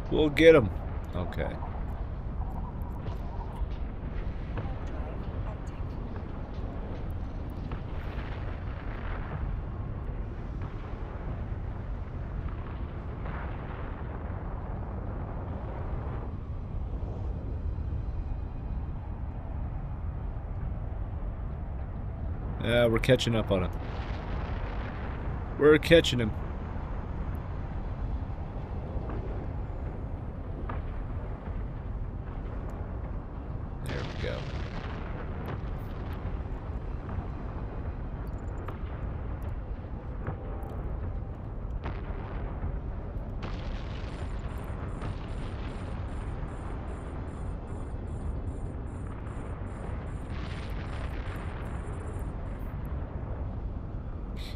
We'll get him. Okay. Yeah, we're catching up on him. We're catching him. There we go.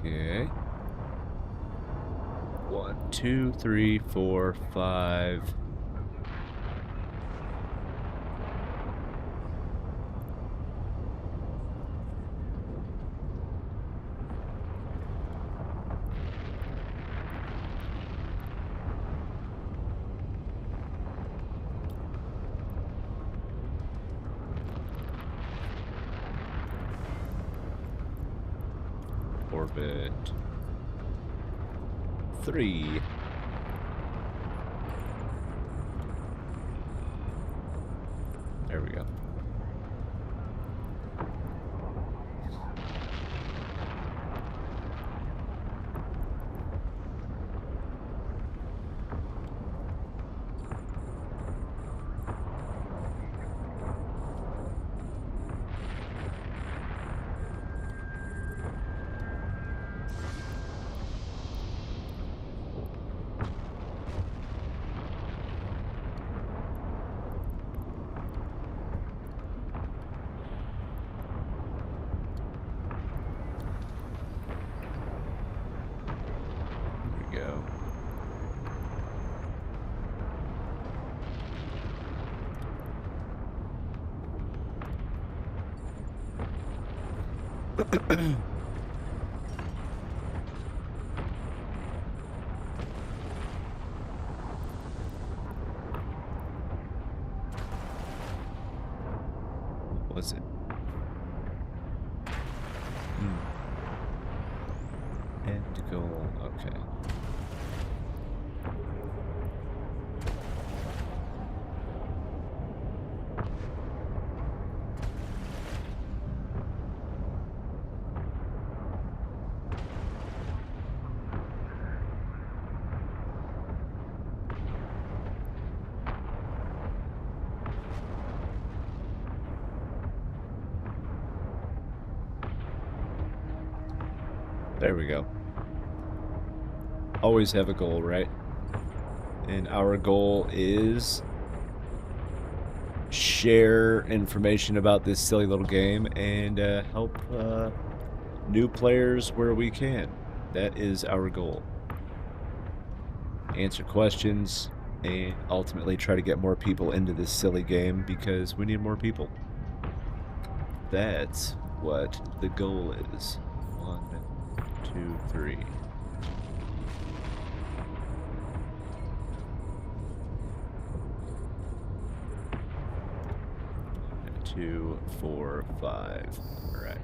Okay. 1, 2, 3, 4, 5. Orbit 3. There we go. Go. What was it? Okay. There we go. Always have a goal, right? And our goal is share information about this silly little game and help new players where we can. That is our goal. Answer questions and ultimately try to get more people into this silly game because we need more people. That's what the goal is. 1, 2, 3. 2, 4, 5. All right.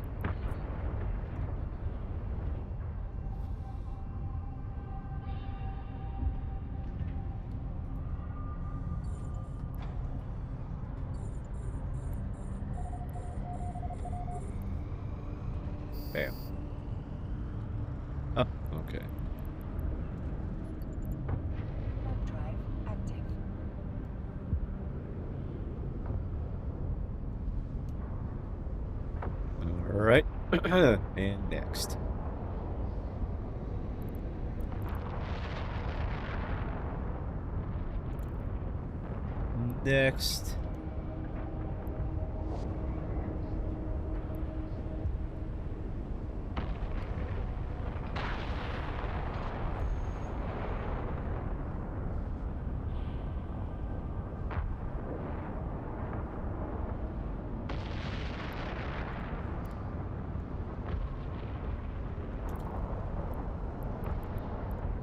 Bam. Oh, okay. Drive active. All right. And next. Next.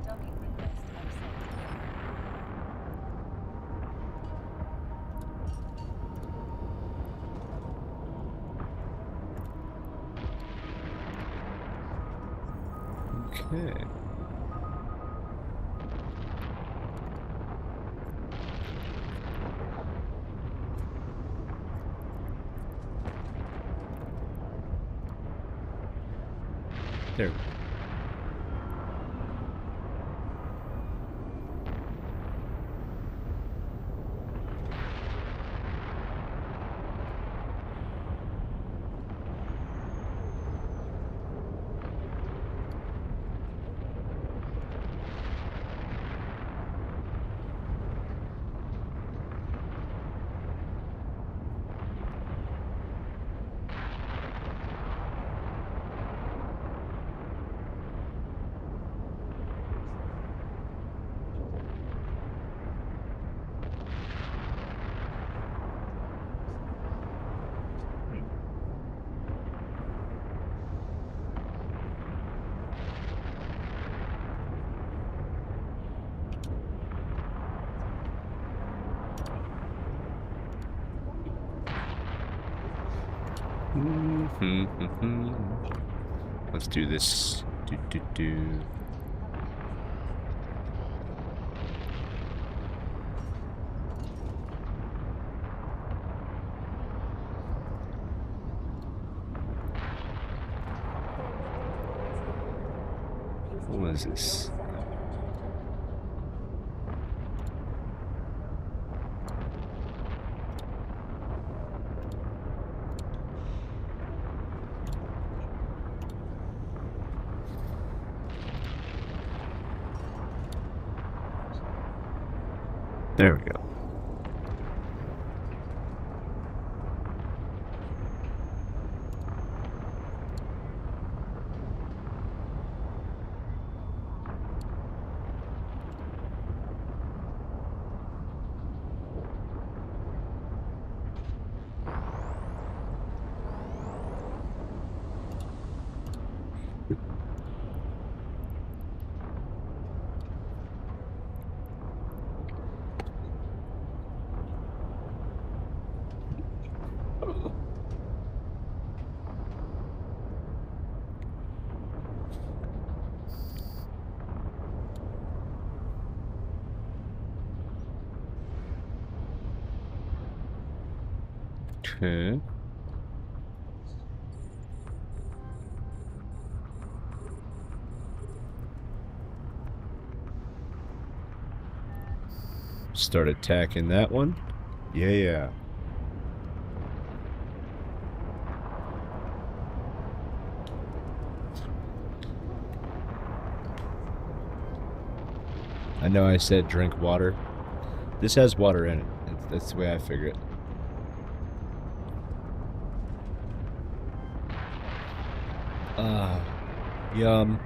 Docking request accepted. Okay. There. Let's do this. What is this? There we go. Okay. Start attacking that one. Yeah. I know I said drink water. This has water in it. That's the way I figure it. Yum.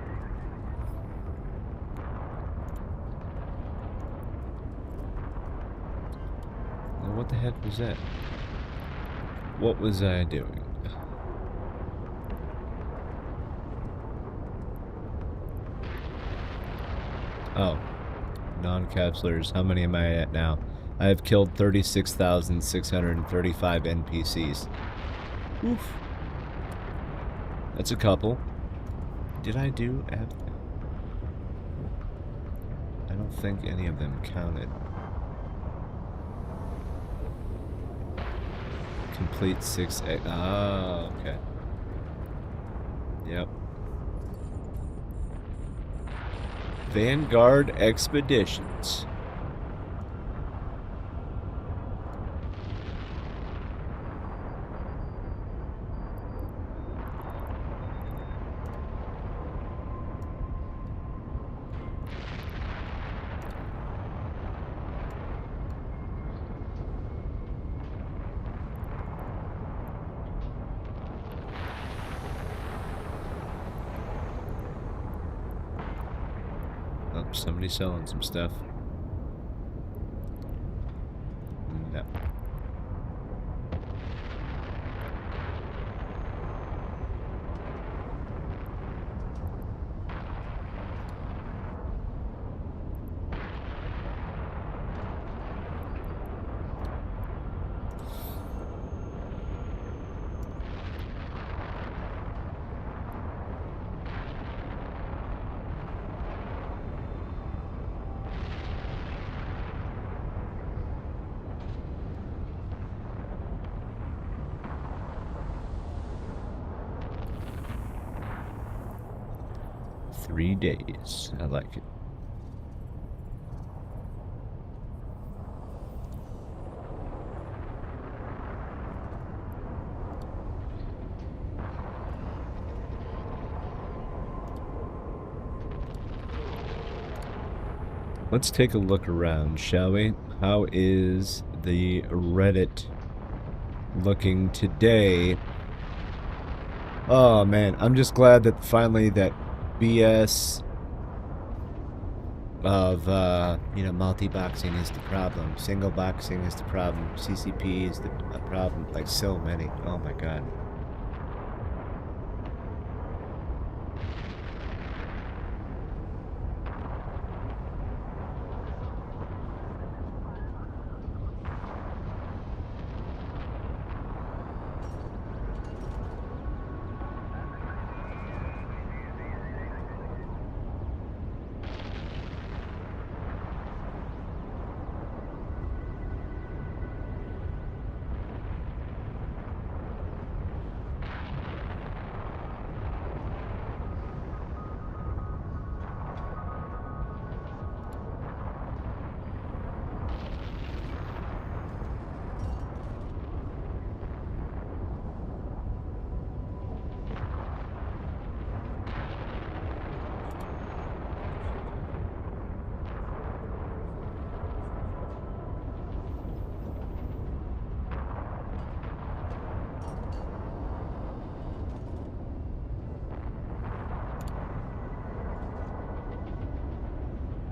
Now what the heck was that? What was I doing? Oh. Non-capsulars. How many am I at now? I have killed 36,635 NPCs. Oof. That's a couple. Did I do... I don't think any of them counted. Complete 6... Ah, okay. Yep. Vanguard Expeditions. Oh, somebody's selling some stuff. No. Three days. I like it. Let's take a look around, shall we? How is the Reddit looking today? Oh man, I'm just glad that finally that BS of, multi-boxing is the problem. Single boxing is the problem. CCP is the problem. Like, so many. Oh my god.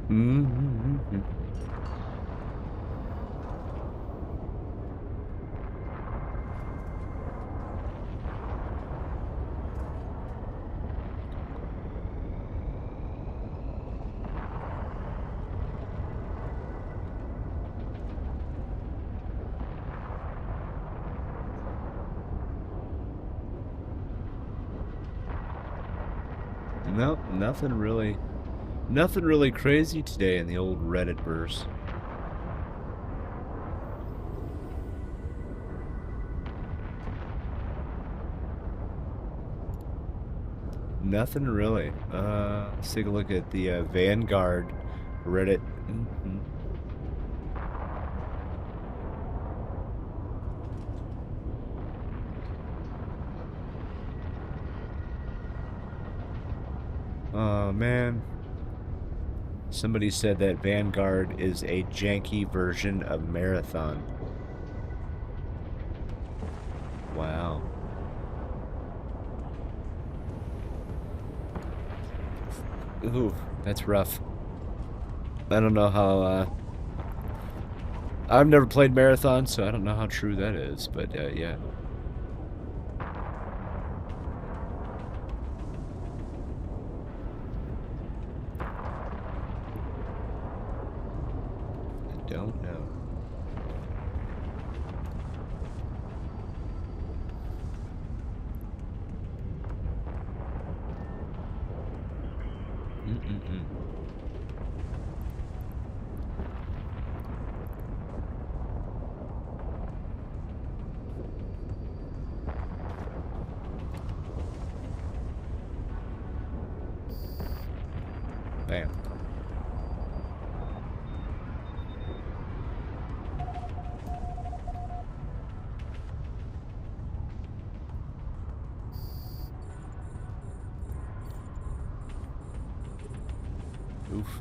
Mm-hmm. Nope, nothing really crazy today in the old Reddit verse. Nothing really. Let's take a look at the Vanguard Reddit. Oh man. Somebody said that Vanguard is a janky version of Marathon. Wow. Ooh, that's rough. I don't know how, I've never played Marathon, so I don't know how true that is, but, yeah. I don't know. Mm-mm-mm. Bam. Oof.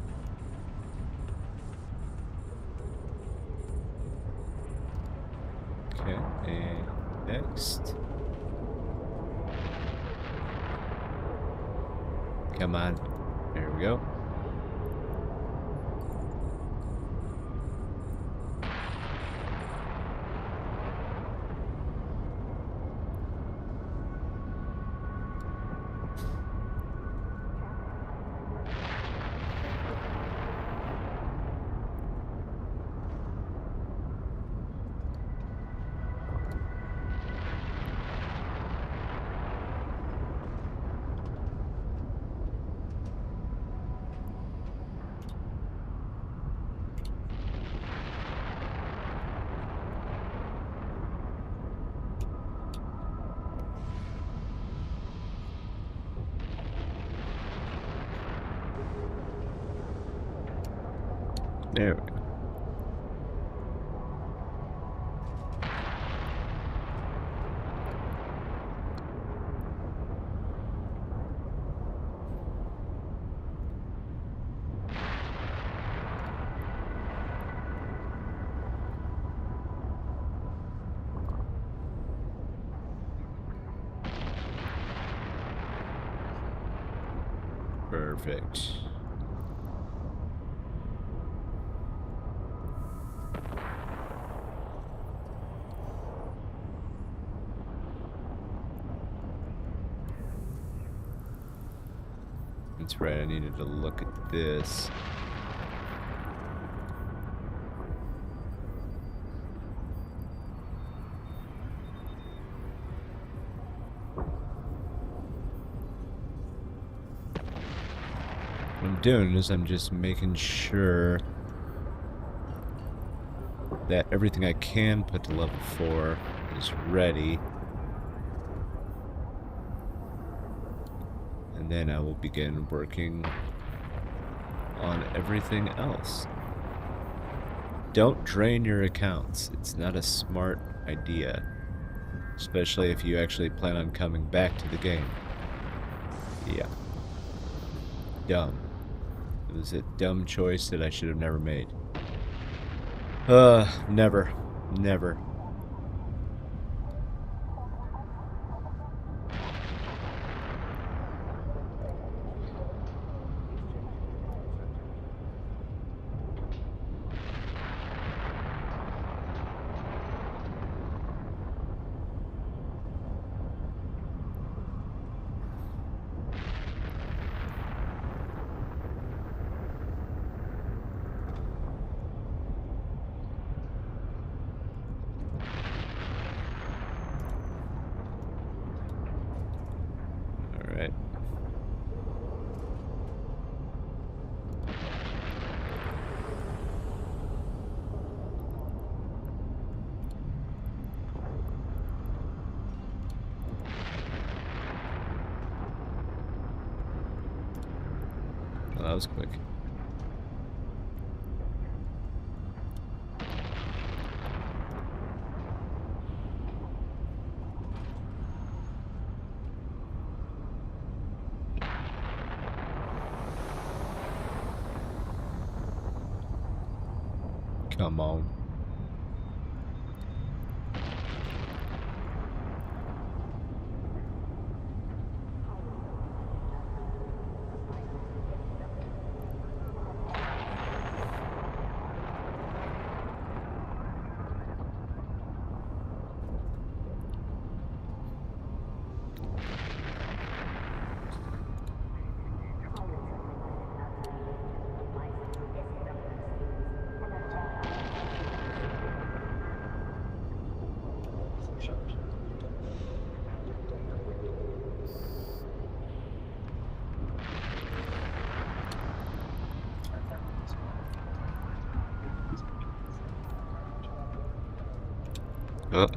Okay, and next. Come on. There we go. There we go. Perfect. That's right, I needed to look at this. What I'm doing is I'm just making sure that everything I can put to level 4 is ready. And then I will begin working on everything else. Don't drain your accounts. It's not a smart idea. Especially if you actually plan on coming back to the game. Yeah. Dumb. It was a dumb choice that I should have never made. Never. Never. that was quick. Come on. Oh.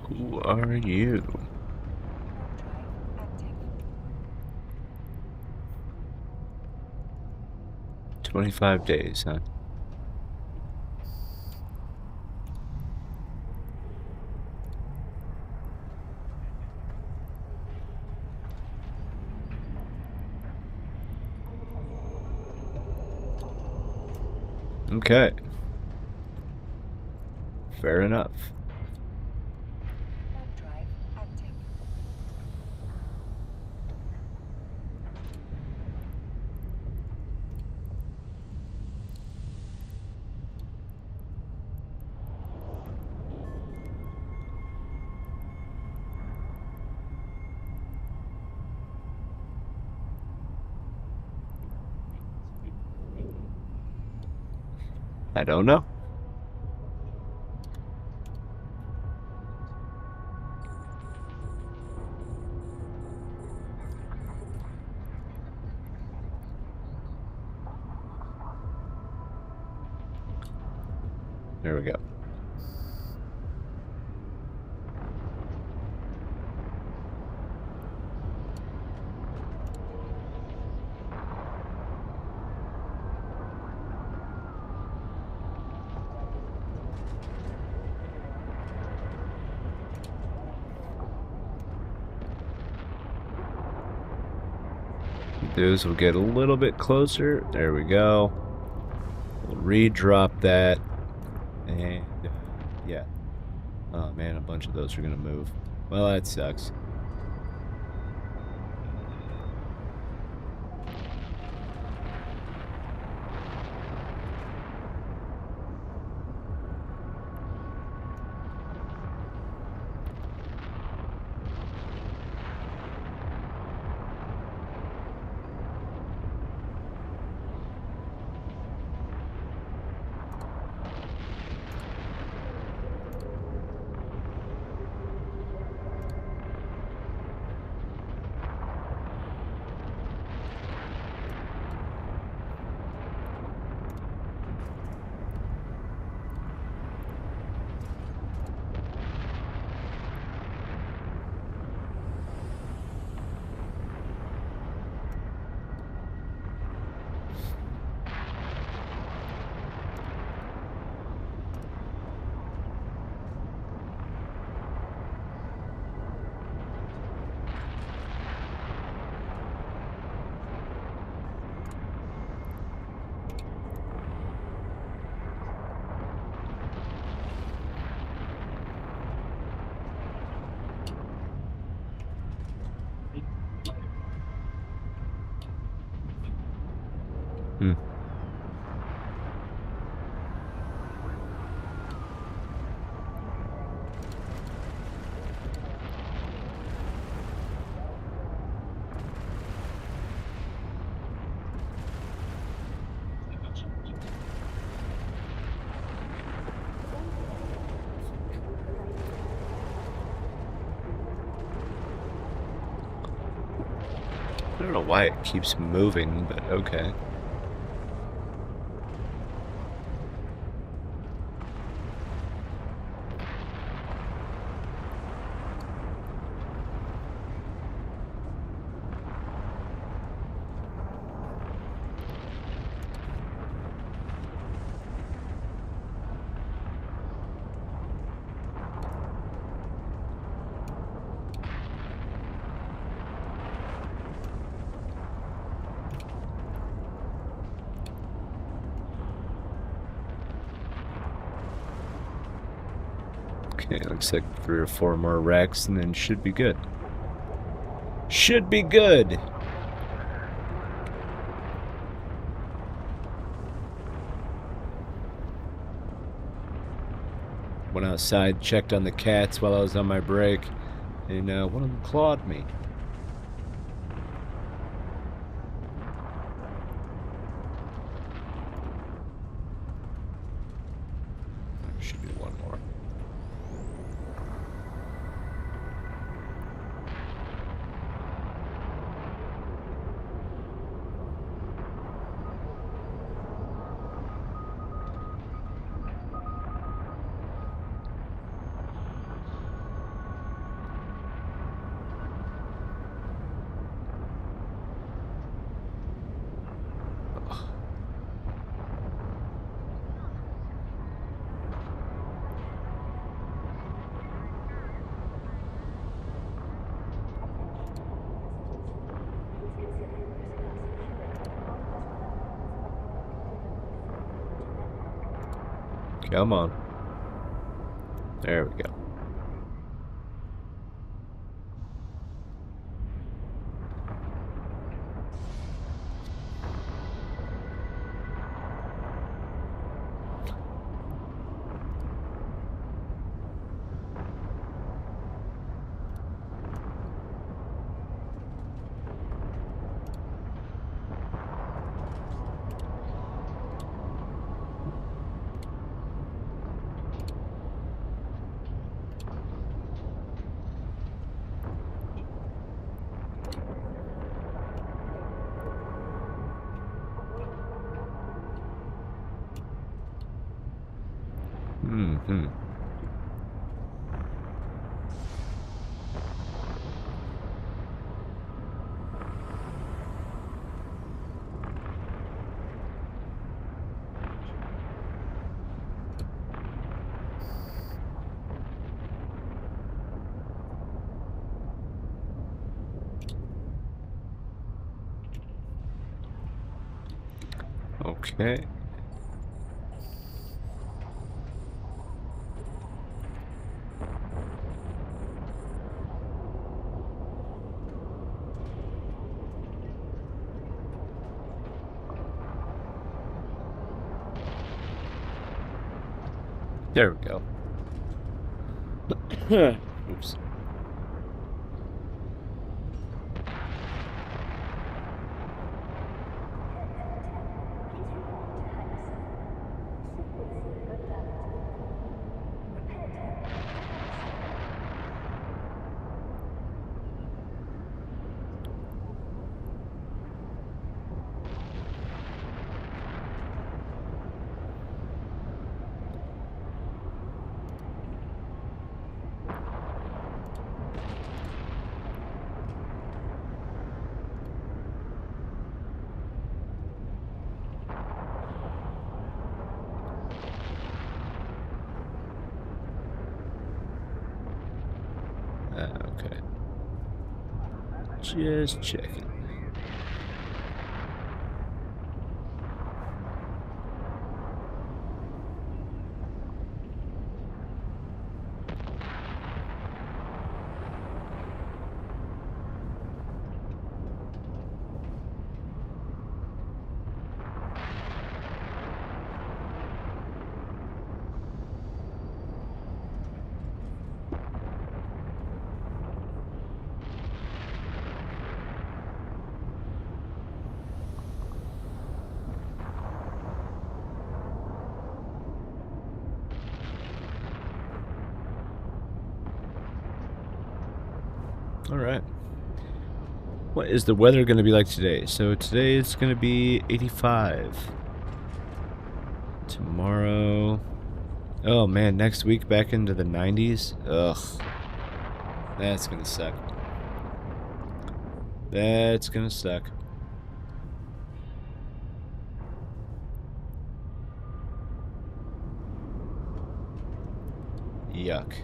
Who are you? Drive active. 25 days, huh? Okay. Fair enough. Warp drive active. I don't know. There we go. Those will get a little bit closer. There we go. We'll re-drop that. And, yeah. Oh, man, a bunch of those are going to move. Well, that sucks. Hmm. I don't know why it keeps moving, but okay. Okay, looks like 3 or 4 more racks and then should be good. Should be good! Went outside, checked on the cats while I was on my break, and one of them clawed me. Should be one more. Come on. There we go. Mm-hmm. Okay. There we go. Oops. Okay. Just checking. All right. What is the weather going to be like today? So today it's going to be 85. Tomorrow... Oh man, next week back into the 90s? Ugh. That's going to suck. That's going to suck. Yuck.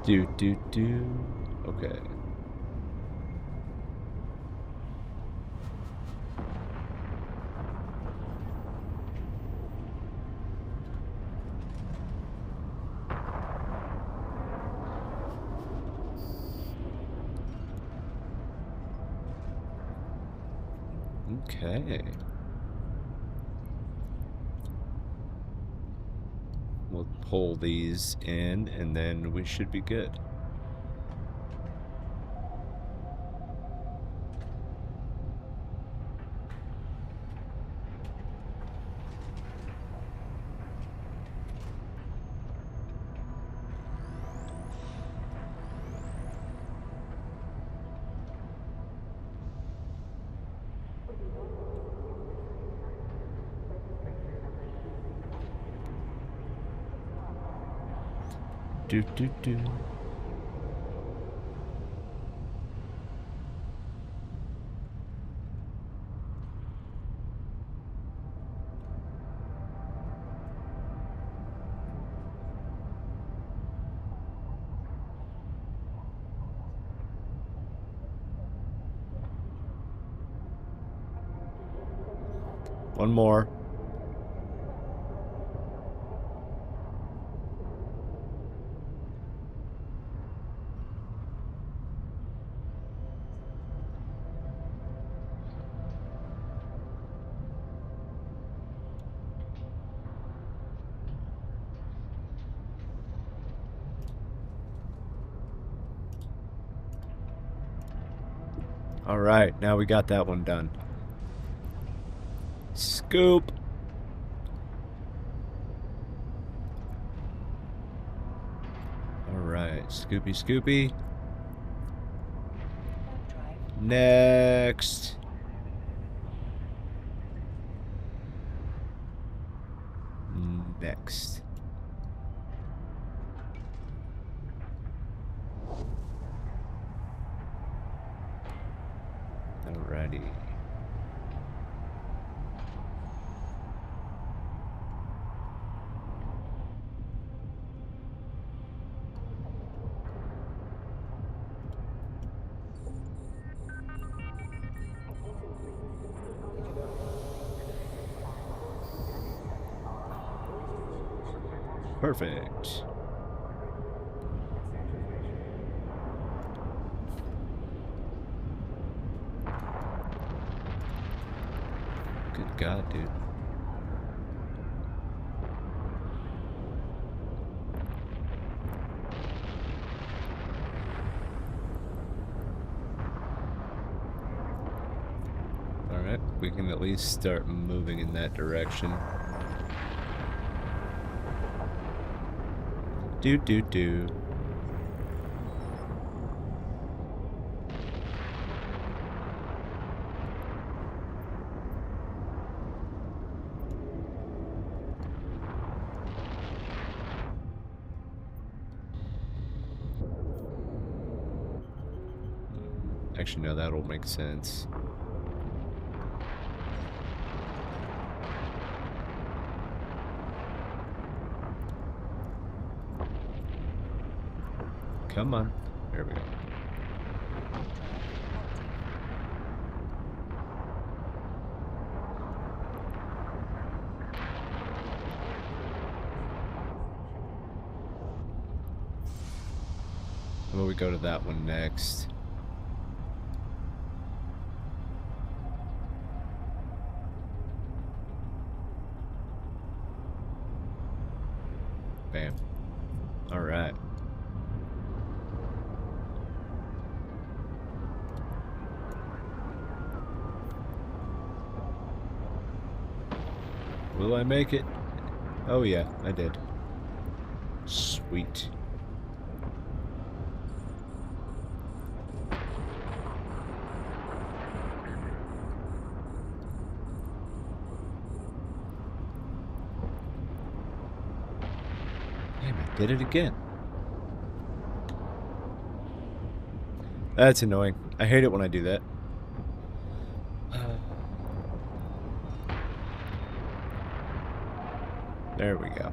Do. Okay. Okay. We'll pull these in, and then we should be good. Do. One more. All right, now we got that one done. Scoop. All right, Scoopy. Next. Next. Alrighty. Perfect. Good God, dude. Alright, we can at least start moving in that direction. Do. Actually, no, that'll make sense. Come on. There we go. How about we go to that one next? Bam. All right. Will I make it? Oh yeah, I did. Sweet. Damn, I did it again. That's annoying. I hate it when I do that. There we go.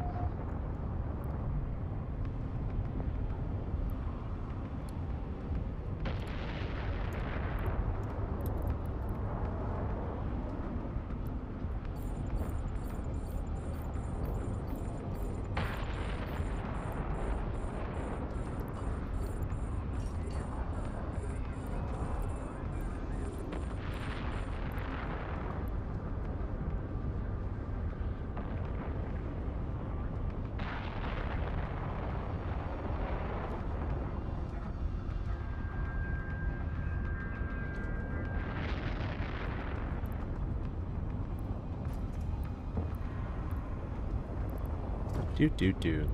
Do do do.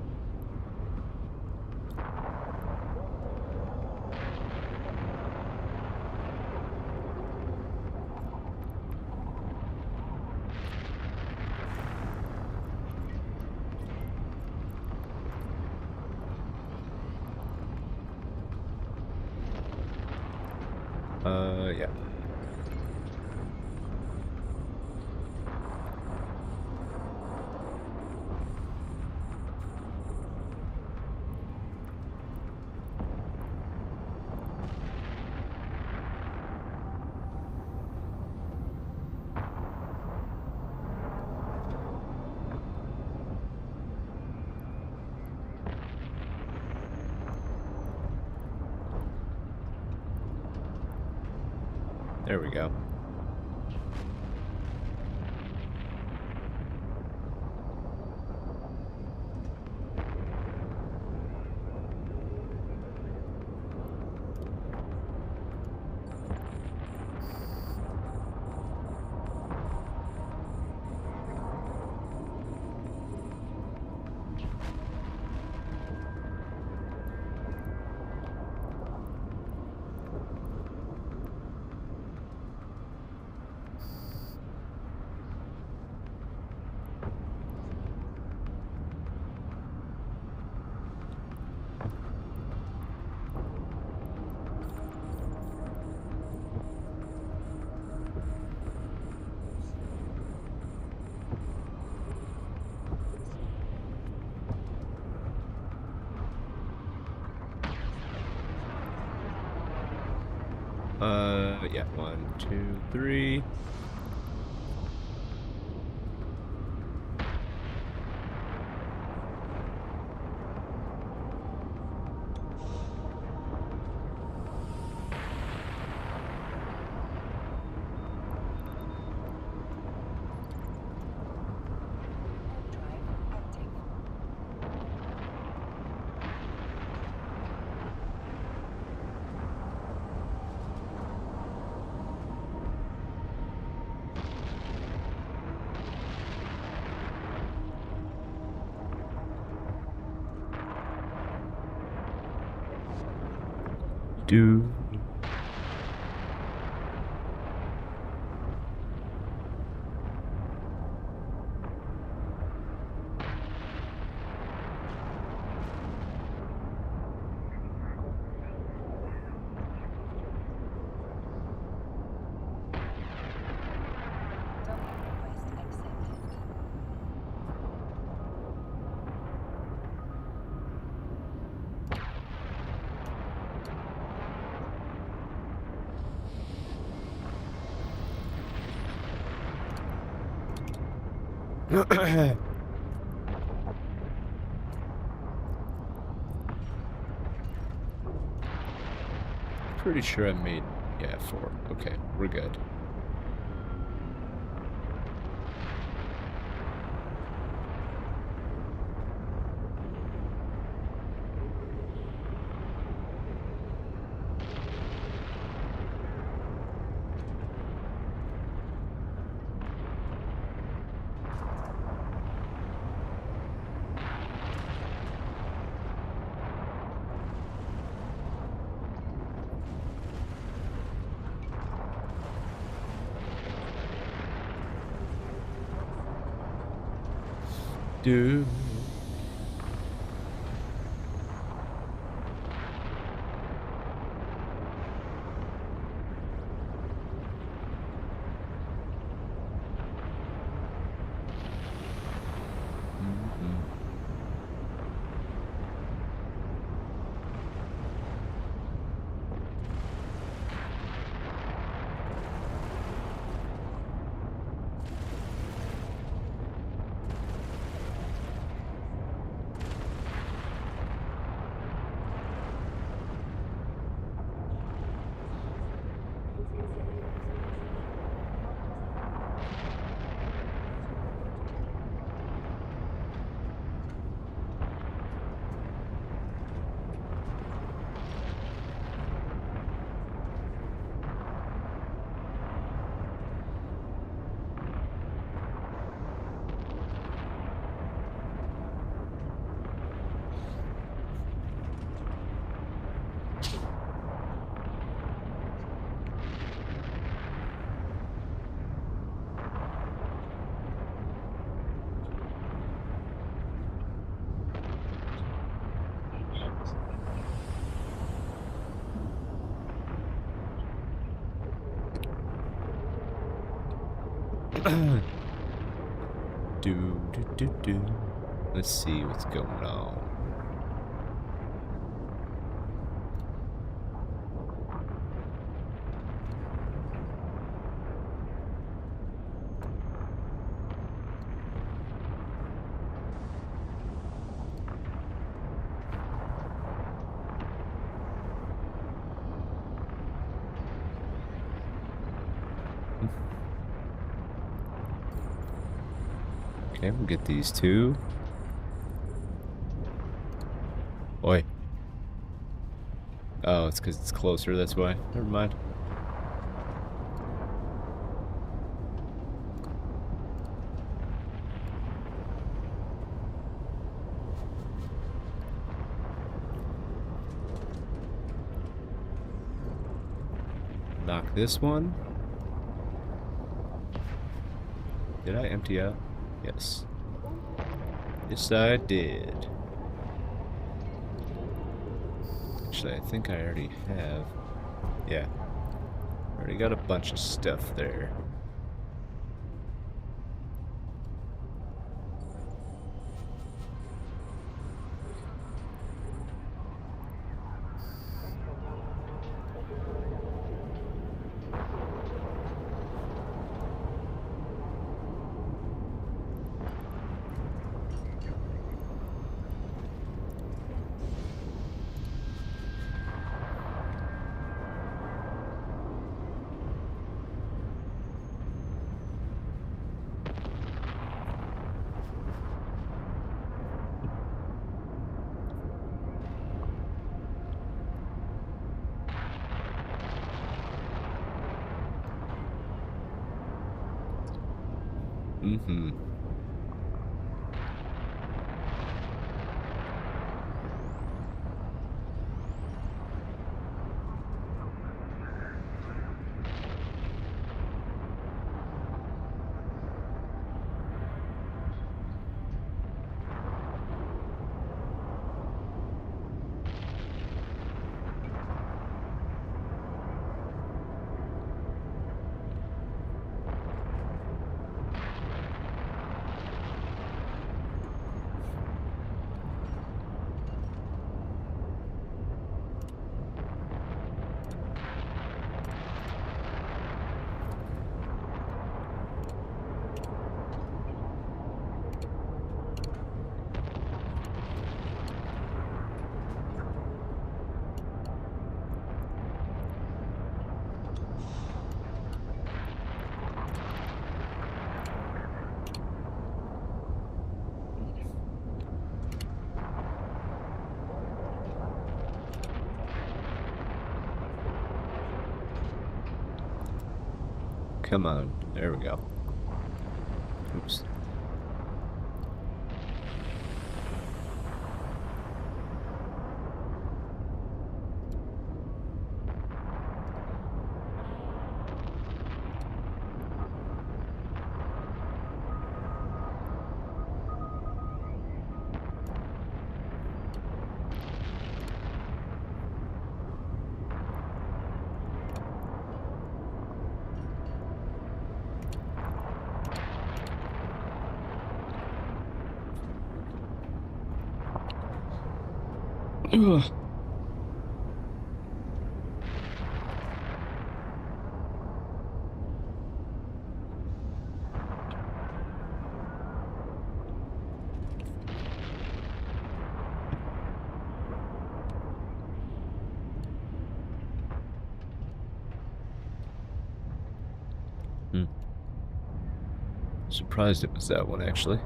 Yeah. There we go. Yeah, 1, 2, 3. Hard drive active. Do. Download request accepted. Pretty sure I made, yeah, 4. Okay, we're good. Do. Mhm. Do. Let's see what's going on. Okay, we'll get these two. Oi. Oh, it's because it's closer, that's why. Never mind. Knock this one. Did I empty out? Yes. Yes, I did. Actually, I think I already have. Yeah. Already got a bunch of stuff there. Mm-hmm. Come on. There we go. Oops. Ugh. Hmm. Surprised it was that one, actually.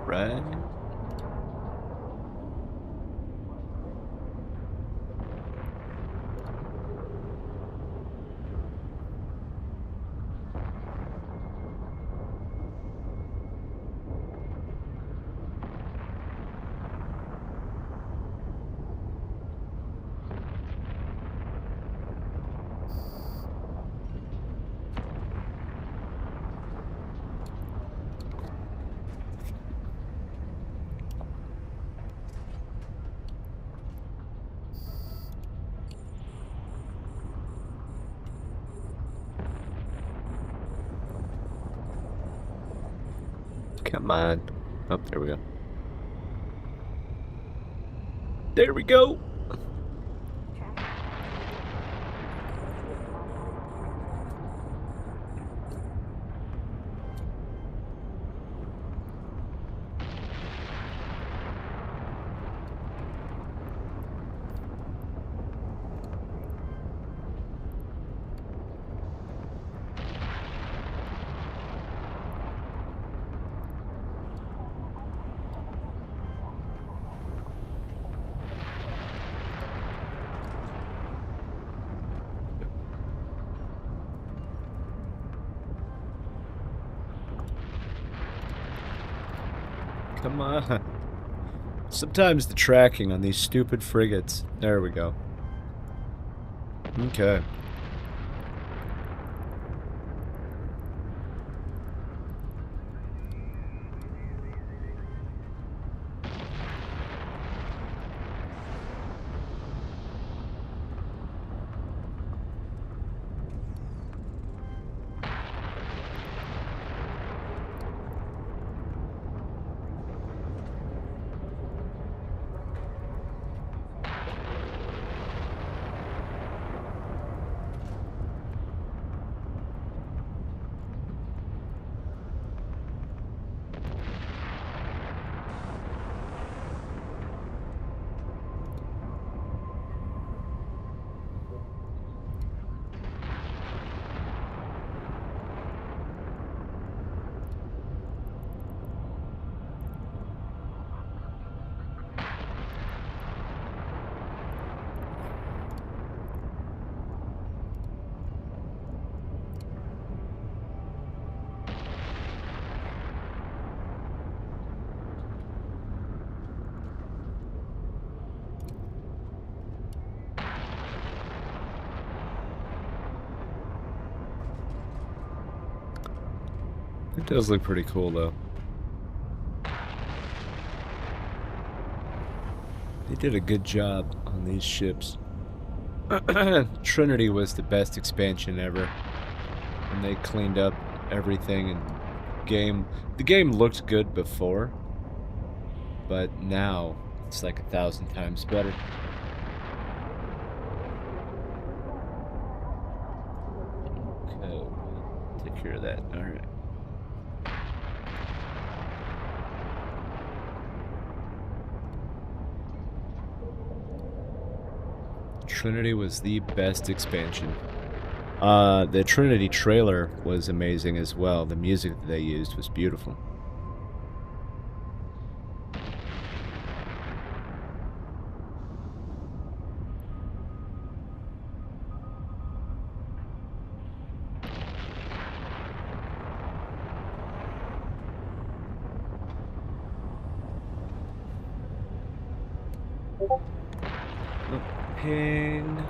Right. Come on. Oh, there we go. There we go. Come on. Sometimes the tracking on these stupid frigates. There we go. Okay. It does look pretty cool, though. They did a good job on these ships. Trinity was the best expansion ever. And they cleaned up everything and the game looked good before, but now it's like 1,000 times better. Okay, take care of that. All right. Trinity was the best expansion. The Trinity trailer was amazing as well. The music that they used was beautiful. Oh, ping.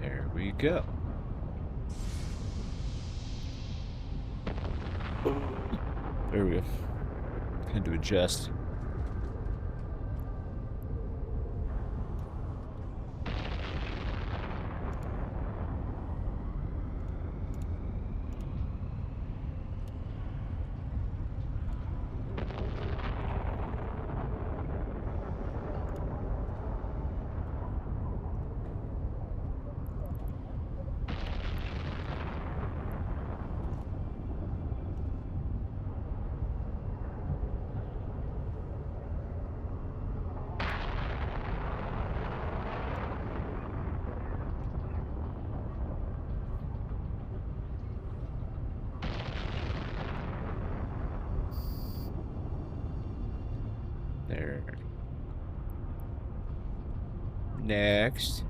There we go. There we go. Had to adjust. There. Next.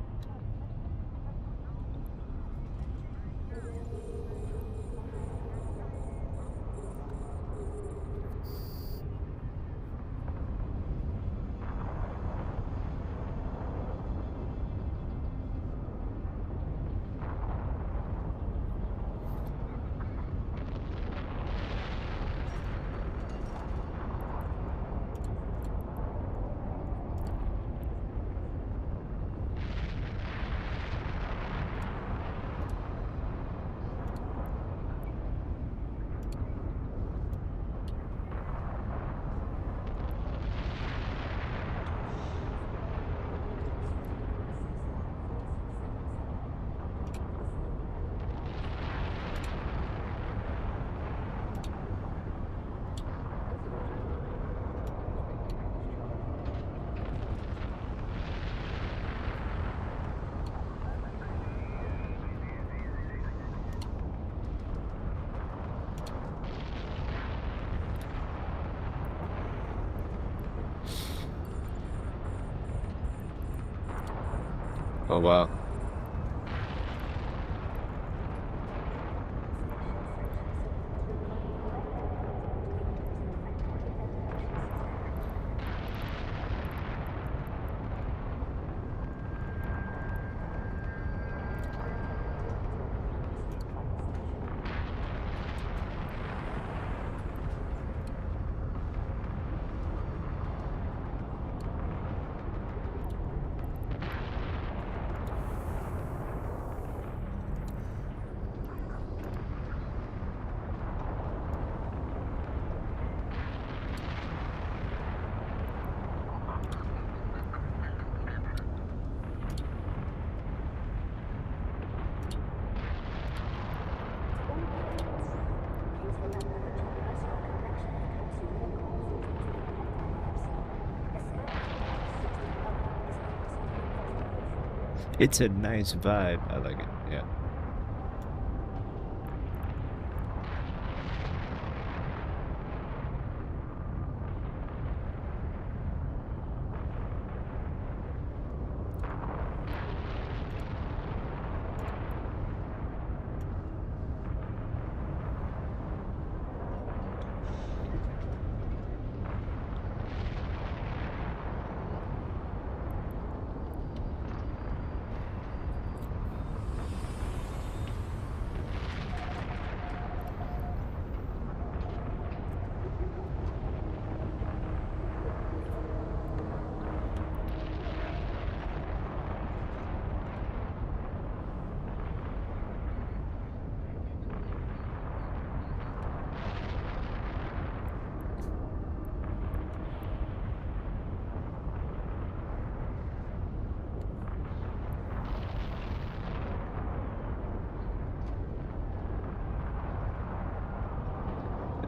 Oh, wow. It's a nice vibe. I like it. Yeah.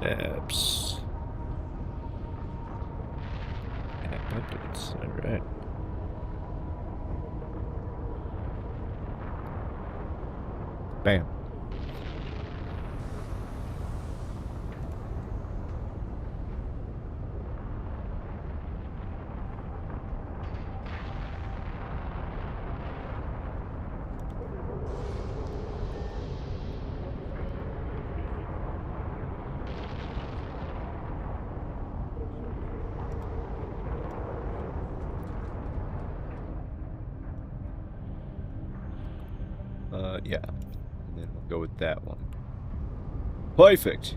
Apps. App updates. All right. Bam. Yeah. And then we'll go with that one. Perfect.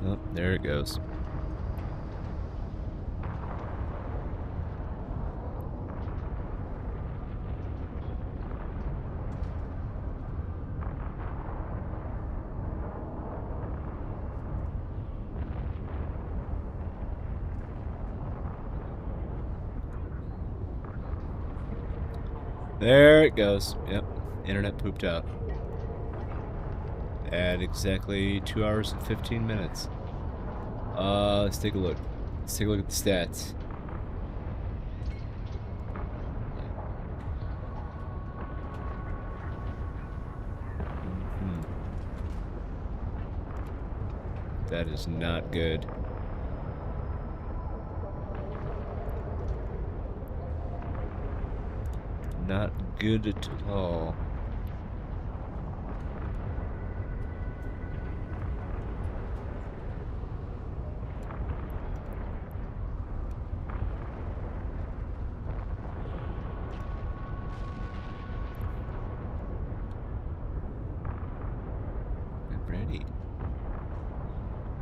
Oh, there it goes. There it goes. Yep. Internet pooped out. At exactly 2 hours and 15 minutes. Let's take a look. Let's take a look at the stats. Hmm. That is not good. Not good at all. I'm ready.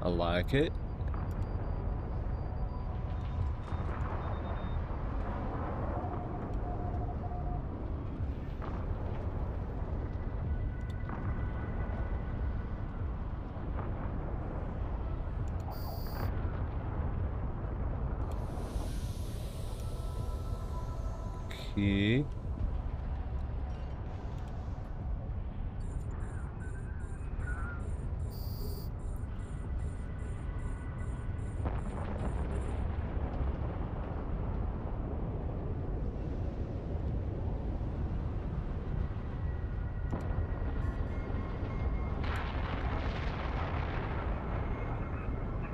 I like it. Okay.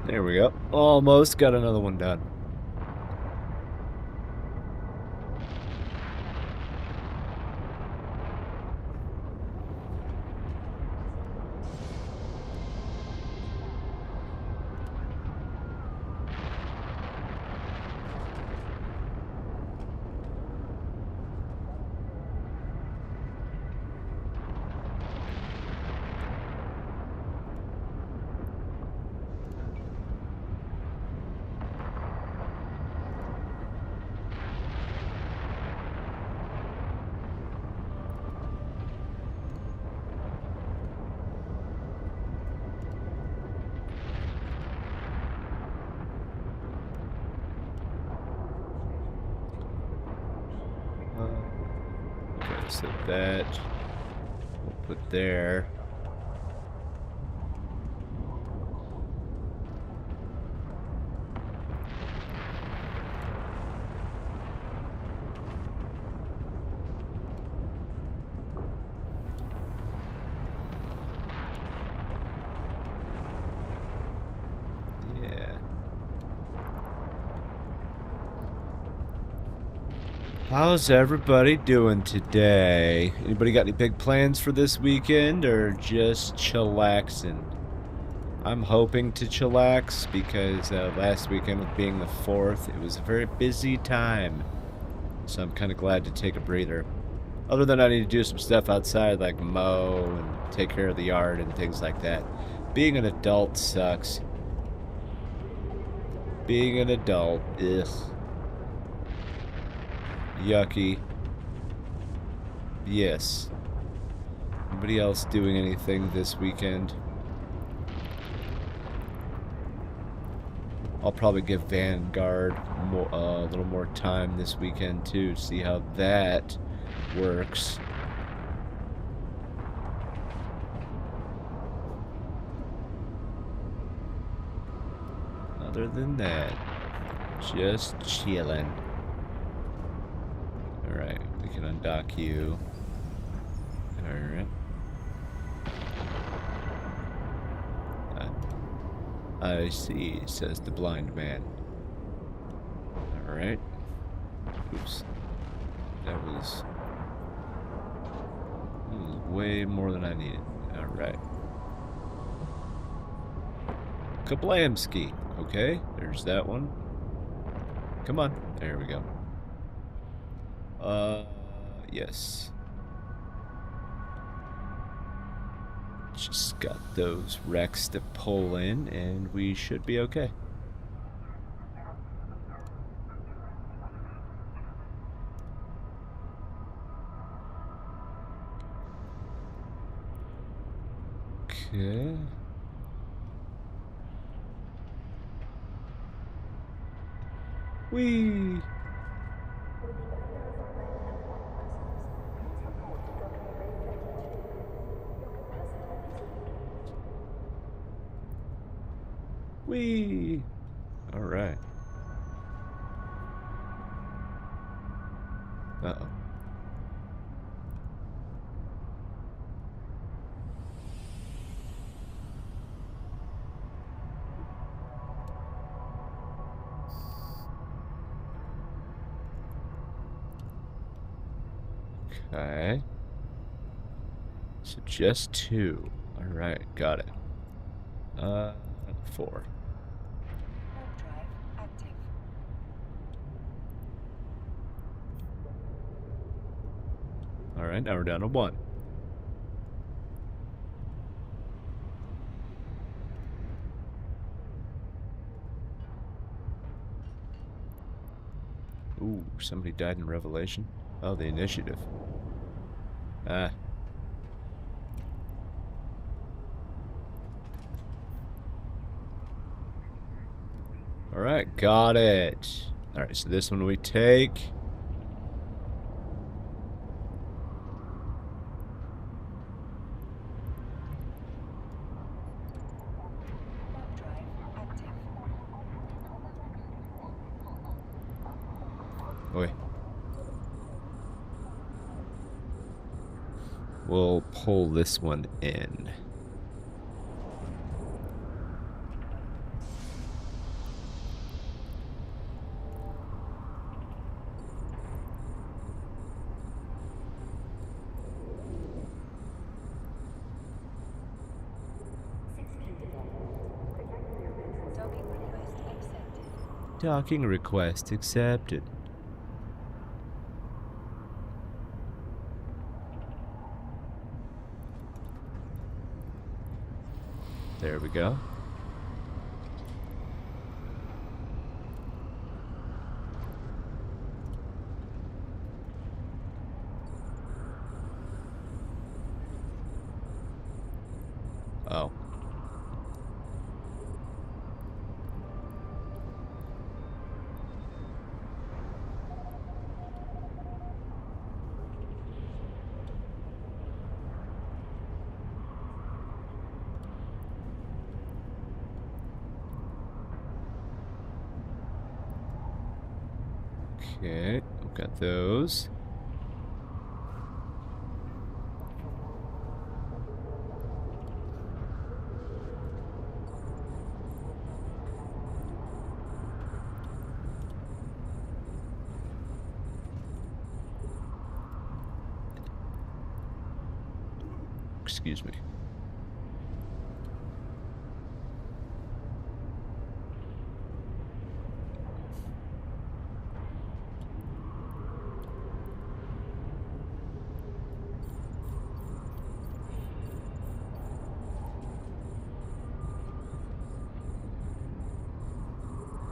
There we go. Almost got another one done. Okay, so that we'll put there. Yeah. How's everybody doing today? Anybody got any big plans for this weekend or just chillaxing? I'm hoping to chillax because last weekend, with being the 4th, it was a very busy time. So I'm kind of glad to take a breather. Other than I need to do some stuff outside like mow and take care of the yard and things like that. Being an adult sucks. Being an adult, ugh. Yucky. Yes. Anybody else doing anything this weekend? I'll probably give Vanguard a little more time this weekend too, to see how that works. Other than that, just chilling. Alright, we can undock you. Alright. I see, says the blind man. Alright. Oops. That was way more than I needed. Alright. Kablamski. Okay, there's that one. Come on. There we go. Yes. Just got those wrecks to pull in, and we should be okay. Okay. Whee! Whee! All right. Uh-oh. Okay. So just 2. All right, got it. 4. Warp drive active. All right, now we're down to 1. Ooh, somebody died in Revelation. Oh, the initiative. Ah. All right, got it. All right, so this one we take. Warp drive active. Wait. We'll pull this one in. Docking request accepted. Docking request accepted. There we go. Oh. Okay, we've got those. Excuse me.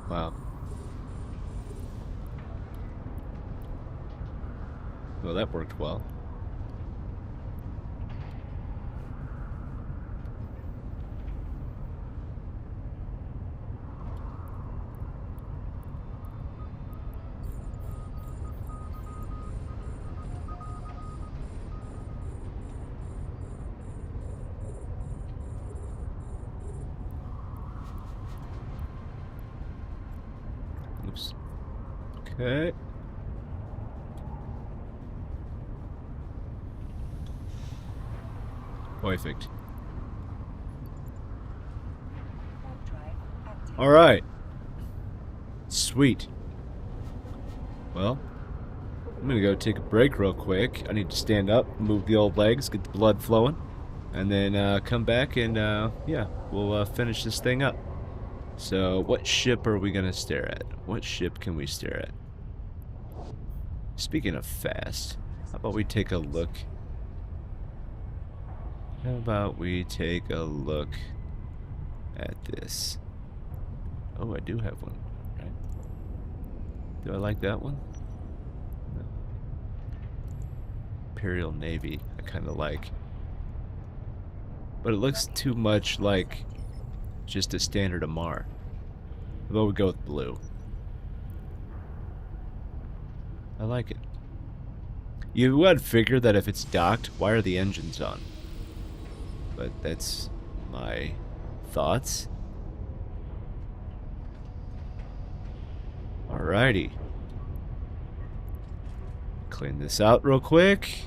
Wow. Well, that worked well. Oops. Okay. Perfect. Warp drive active. All right. Sweet. Well, I'm gonna go take a break real quick. I need to stand up, move the old legs, get the blood flowing, and then come back and yeah, we'll finish this thing up. So, what ship are we gonna stare at? What ship can we stare at? Speaking of fast, how about we take a look? How about we take a look at this? Oh, I do have one, right? Do I like that one? No. Imperial Navy, I kind of like. But it looks too much like just a standard Amar. How about we go with blue? I like it. You would figure that if it's docked, why are the engines on? But that's my thoughts. Alrighty. Clean this out real quick.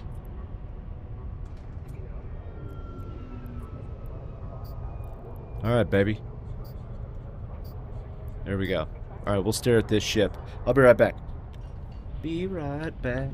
Alright, baby. There we go. Alright, we'll stare at this ship. I'll be right back. Be right back.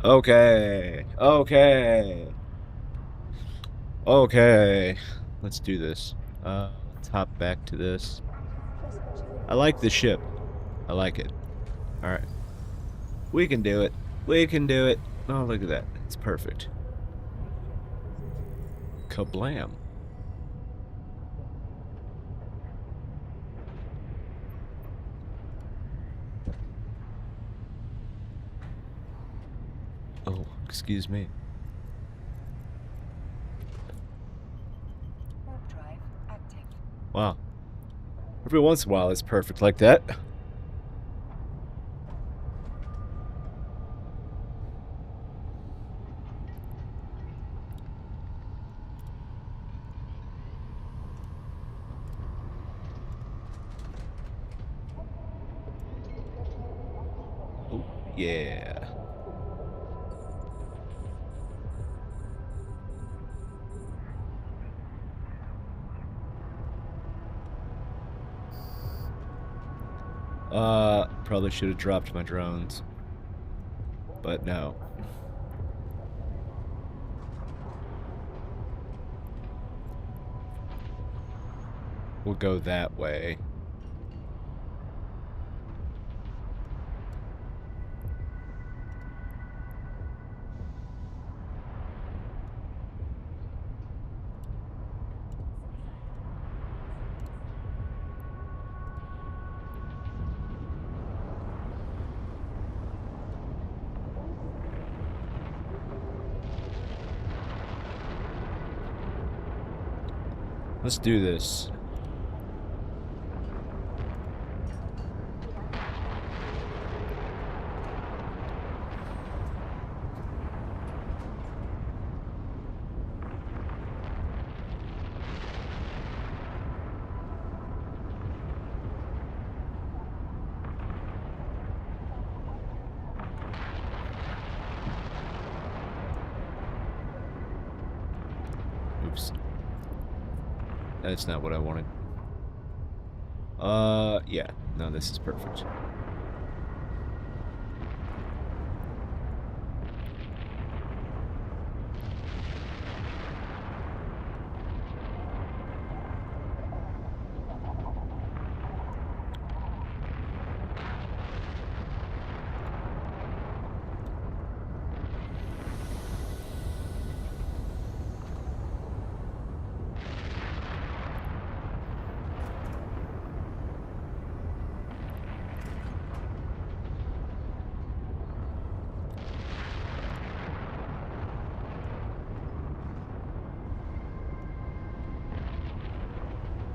Okay. Okay. Okay. Let's do this. Let's hop back to this. I like the ship. I like it. All right. We can do it. We can do it. Oh, look at that. It's perfect. Kablam. Oh, excuse me. Warp drive active. Wow. Every once in a while, it's perfect like that. Oh, yeah. Probably should have dropped my drones. But no. We'll go that way. Let's do this. Oops. That's not what I wanted. Yeah. No, this is perfect.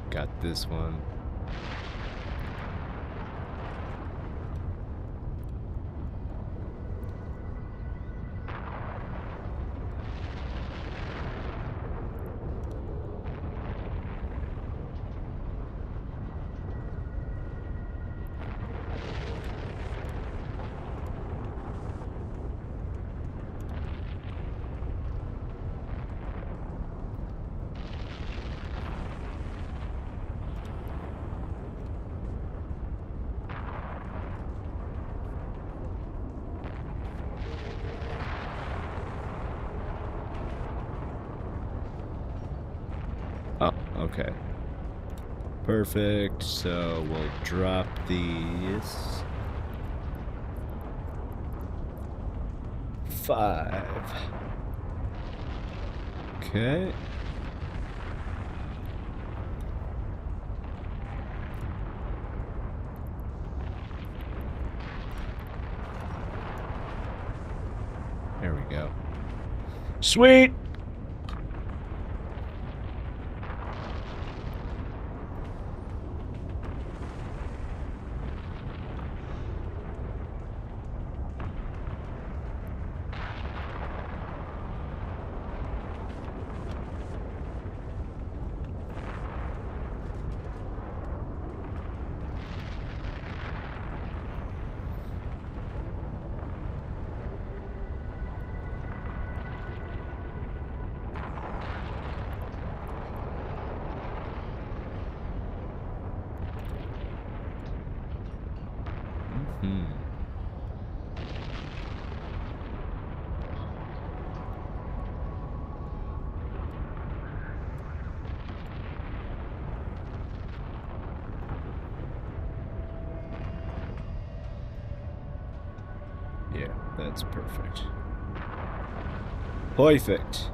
Got this one. Oh, okay. Perfect. So we'll drop these. 5. Okay. There we go. Sweet! That's perfect. Perfect.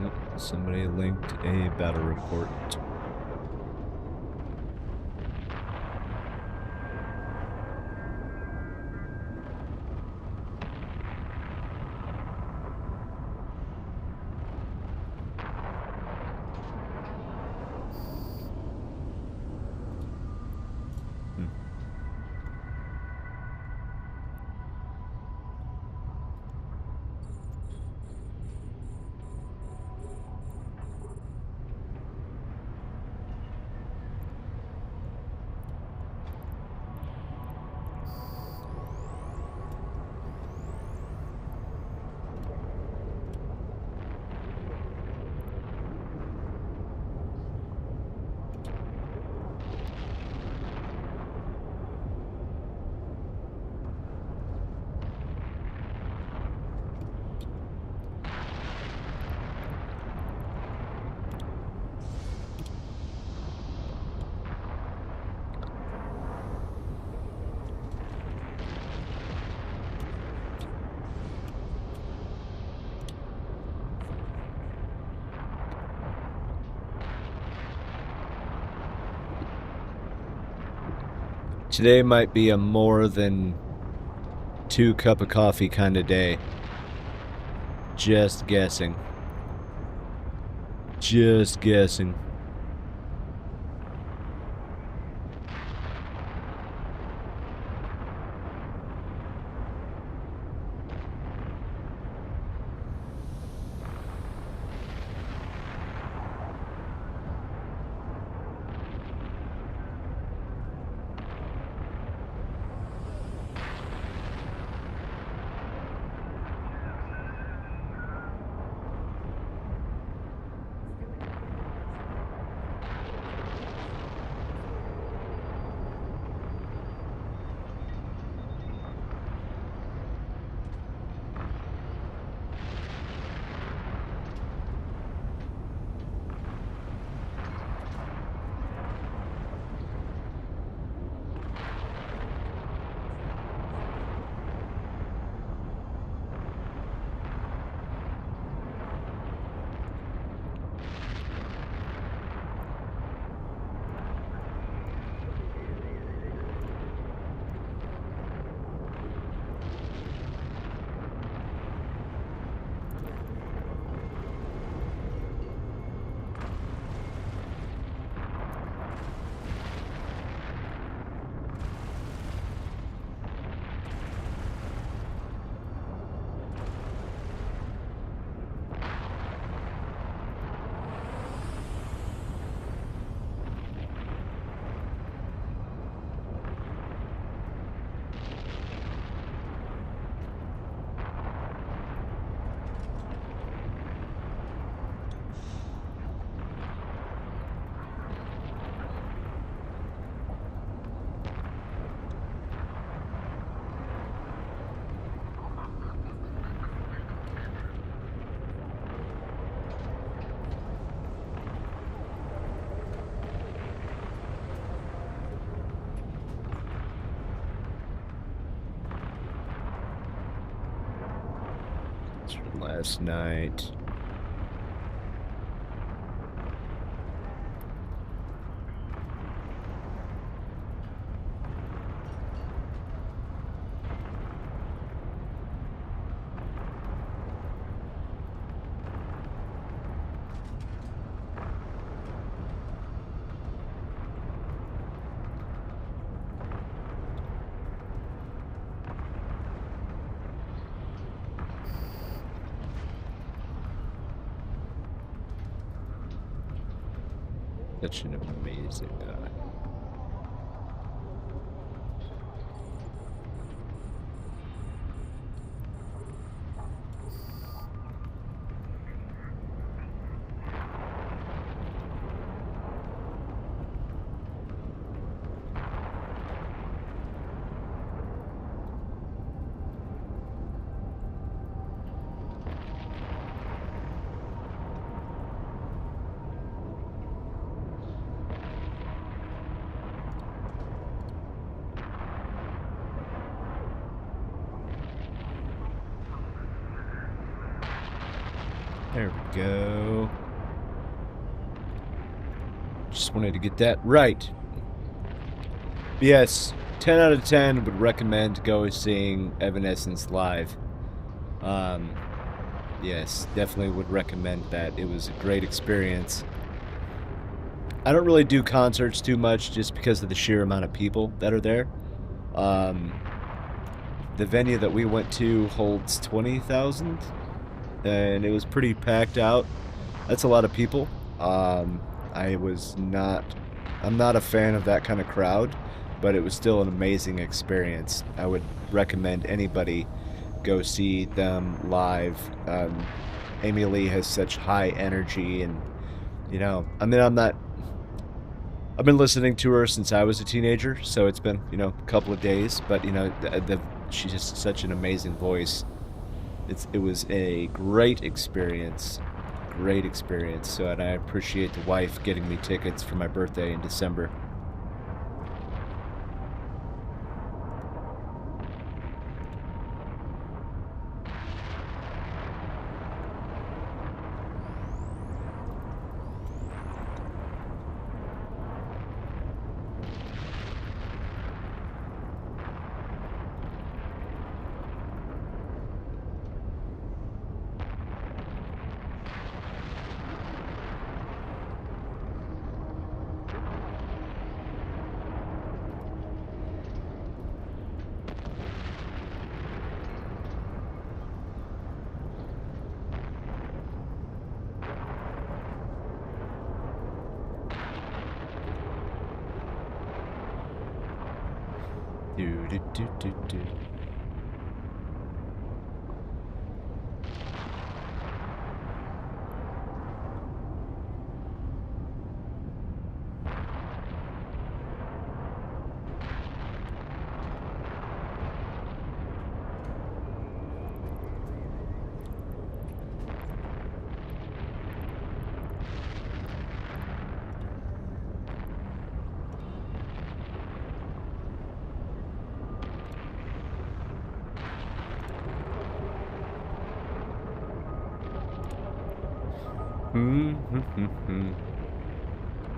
Yep, somebody linked a battle report. Today might be a more than 2 cup of coffee kind of day. Just guessing. Just guessing. Last night. Such an amazing guy. There we go. Just wanted to get that right. Yes, 10 out of 10 would recommend go seeing Evanescence live. Yes, definitely would recommend that. It was a great experience. I don't really do concerts too much just because of the sheer amount of people that are there. The venue that we went to holds 20,000, and it was pretty packed out. That's a lot of people. I'm not a fan of that kind of crowd, but it was still an amazing experience. I would recommend anybody go see them live. Amy Lee has such high energy, and I've been listening to her since I was a teenager, so it's been a couple of days, but she's just such an amazing voice. It was a great experience. Great experience. So, and I appreciate the wife getting me tickets for my birthday in December. Do, do, do, do, do.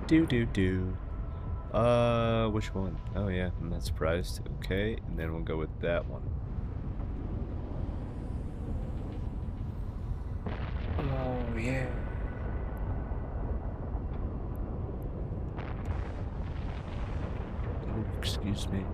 Do do do. Which one? Oh yeah, I'm not surprised. Okay, and then we'll go with that one. Oh yeah. Oh, excuse me.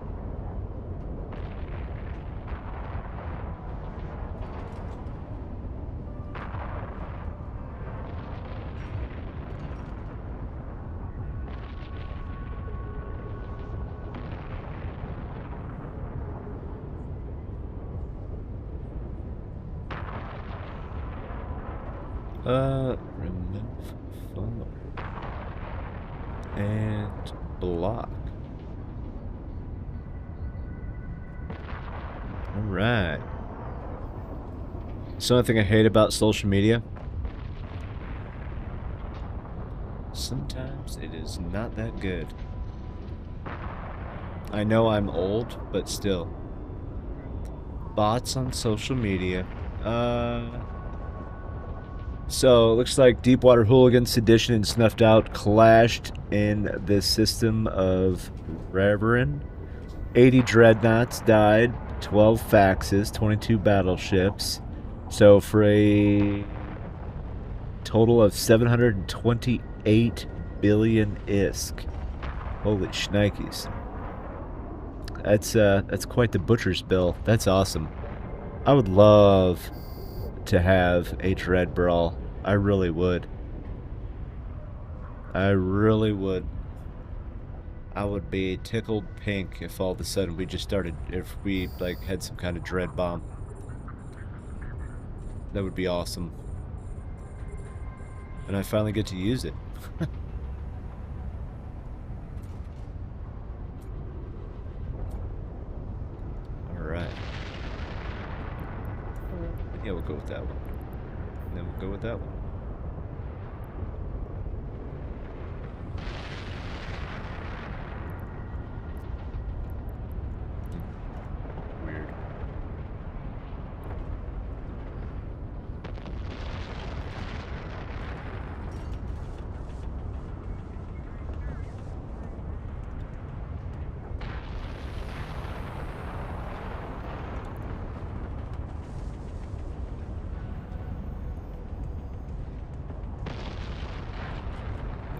Remove follower. And block. Alright. Something I hate about social media. Sometimes it is not that good. I know I'm old, but still. Bots on social media. So, looks like Deepwater Hooligan, Sedition, and Snuffed Out clashed in the system of Reverin. 80 dreadnoughts died, 12 faxes, 22 battleships. So, for a total of 728 billion ISK. Holy shnikes. That's quite the butcher's bill. That's awesome. I would love to have a Dread Brawl. I really would. I really would. I would be tickled pink if all of a sudden if we like had some kind of Dread Bomb. That would be awesome. And I finally get to use it. Alright. Yeah, we'll go with that one. And then we'll go with that one. Weird.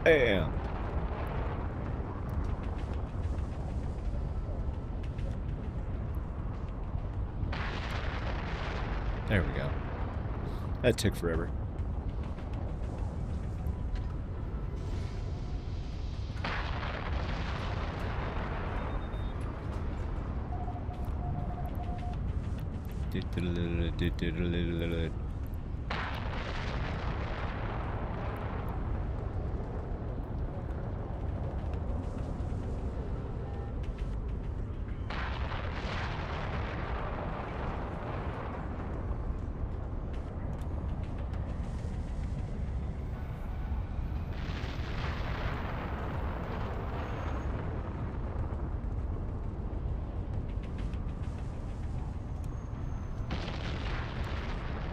Bam. There we go. That took forever.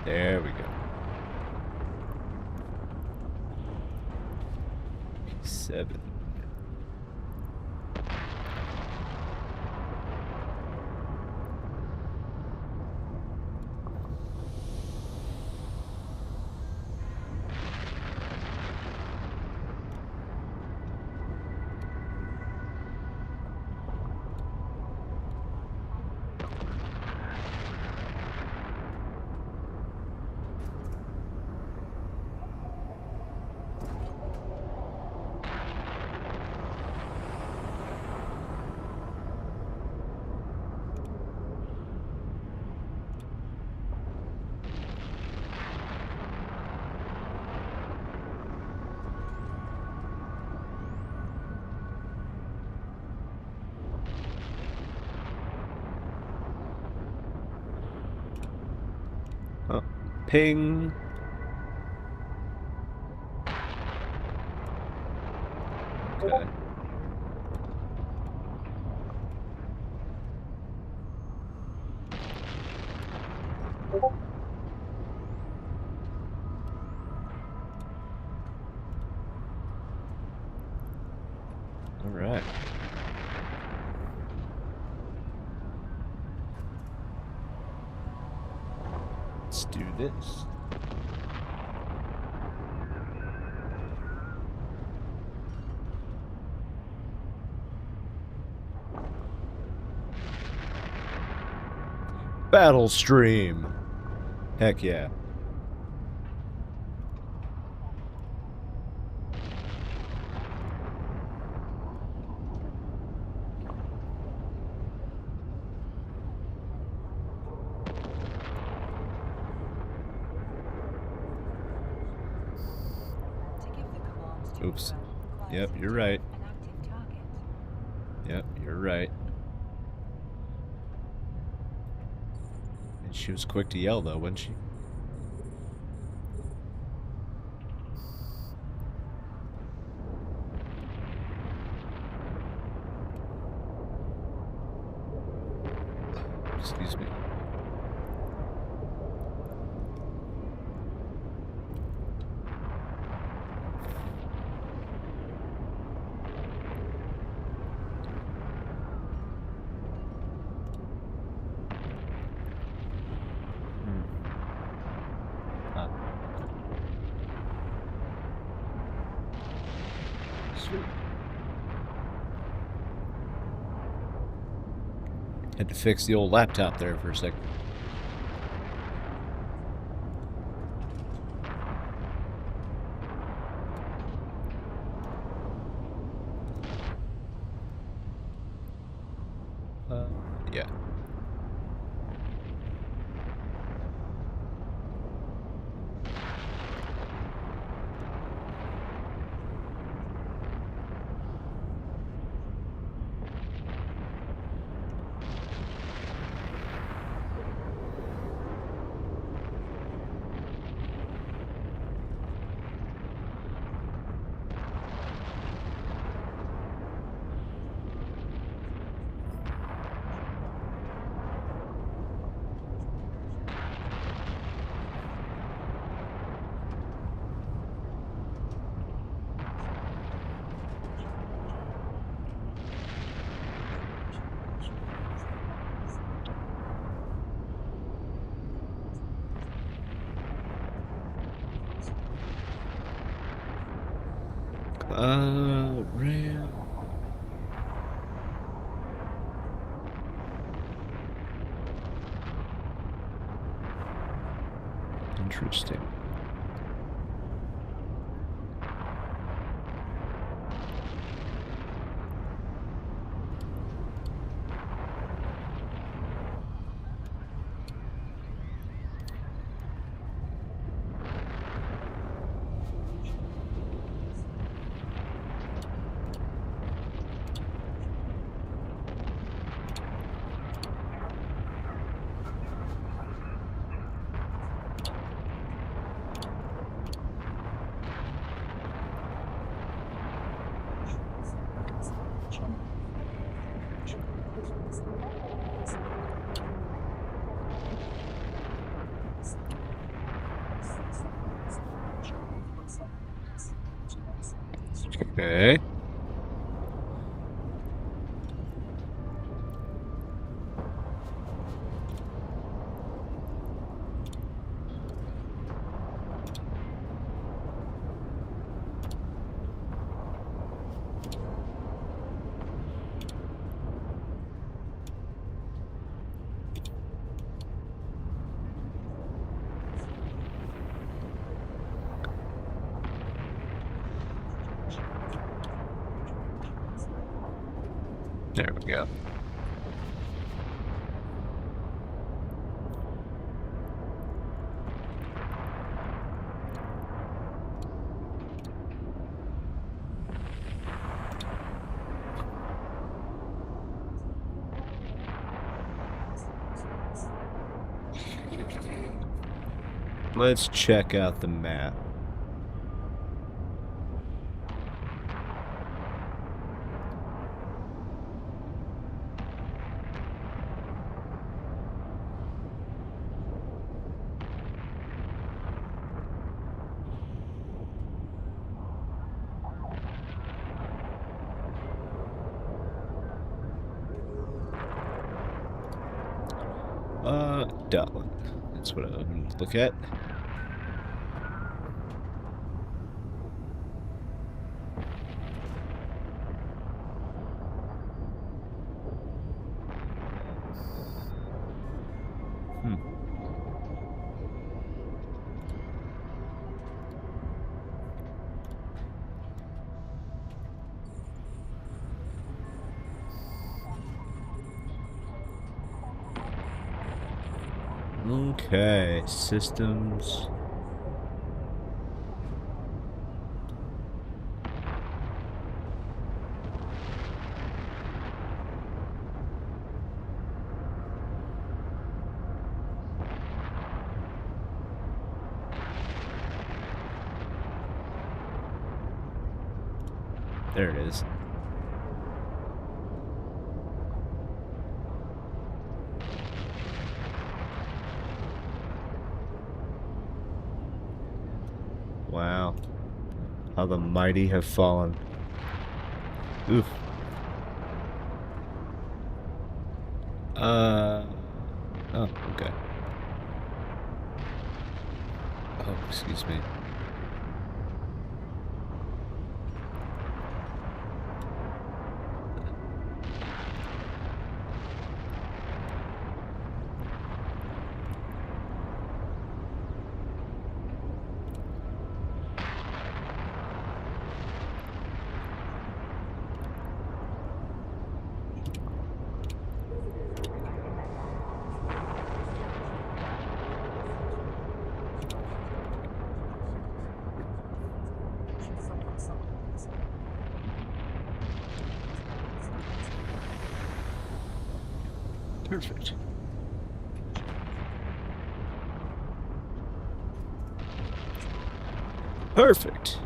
There we go. 7. Oh, ping. Okay. All right. Let's do this. Battle stream. Heck yeah. To give the command to Oops. Inferno requires Yep, him you're to right. have an active target. Yep, you're right. And she was quick to yell, though, wasn't she? Excuse me. Ah. Sweet. Had to fix the old laptop there for a second. Yeah. Ram. Interesting. Okay. There we go. Let's check out the map. Dublin. That's what I'm going to look at. Okay, systems. There it is. Wow. How the mighty have fallen. Oof. Oh, okay. Oh, excuse me. Perfect. Perfect.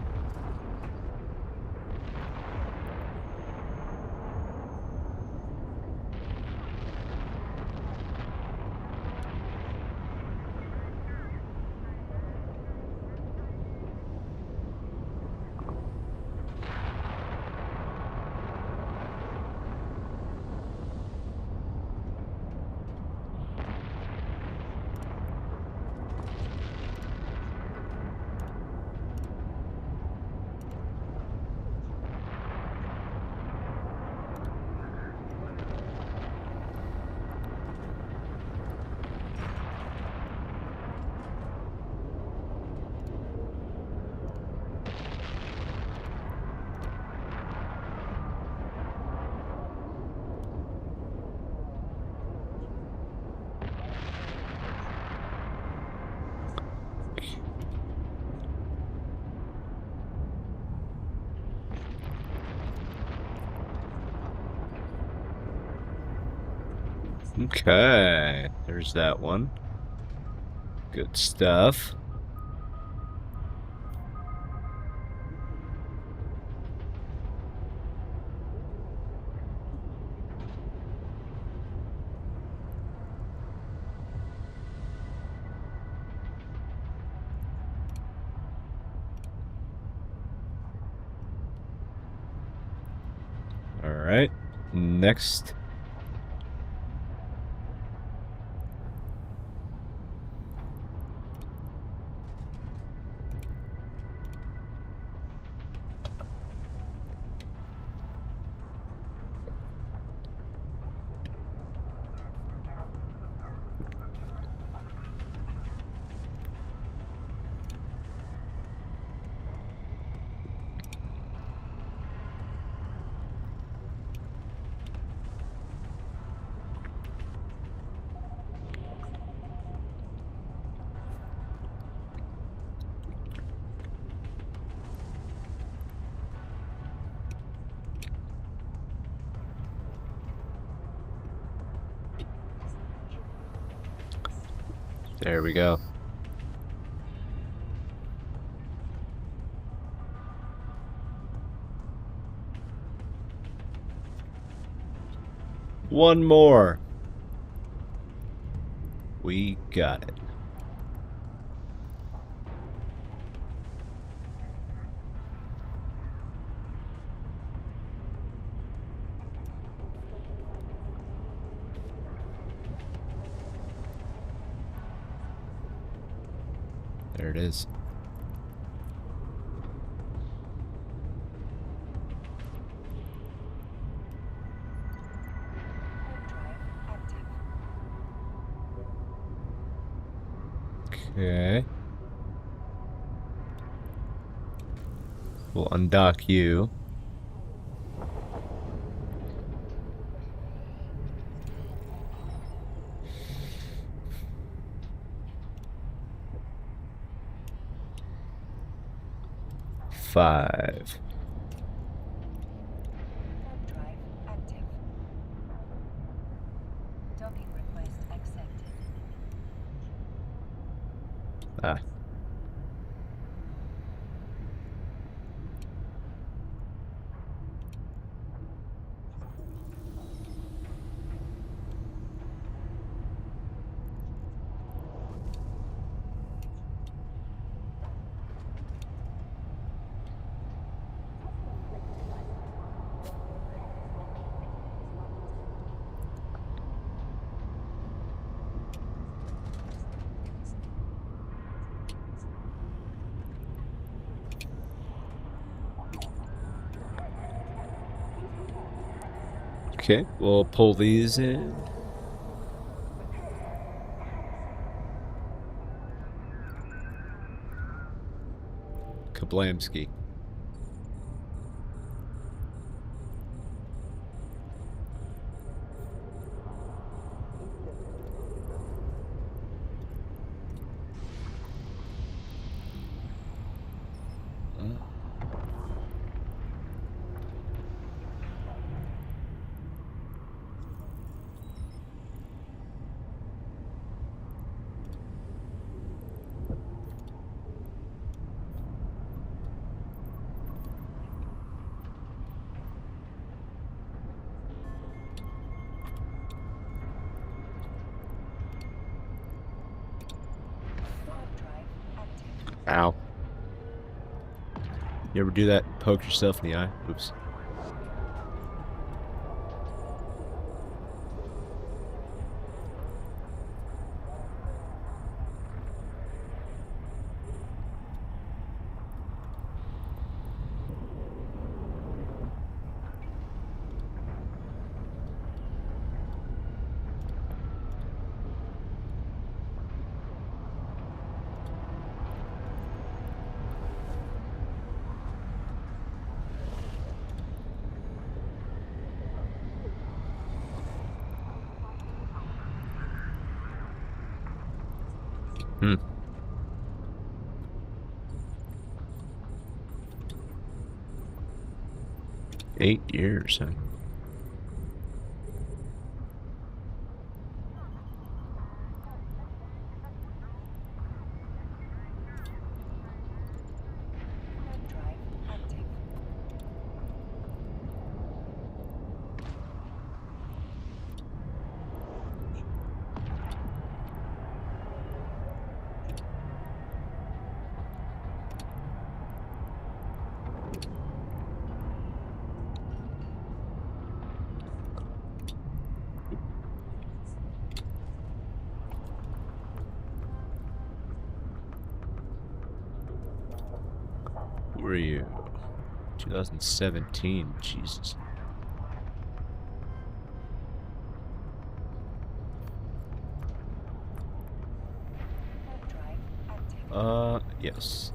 Okay, there's that one. Good stuff. All right, next. There we go. One more. We got it. There it is. Okay. We'll undock you. Five. Drive active. Docking request accepted. Ah. Okay, we'll pull these in. Kablamski. Drive active. Ow. You ever do that? Poke yourself in the eye? Oops. Hmm. 8 years, huh? were you? 2017. Jesus. Warp drive active. Yes.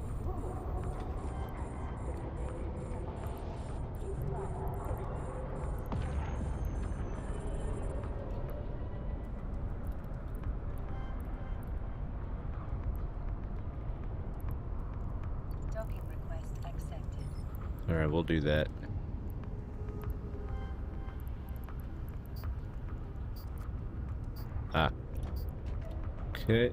Docking request accepted. All right, we'll do that. Ah. Okay.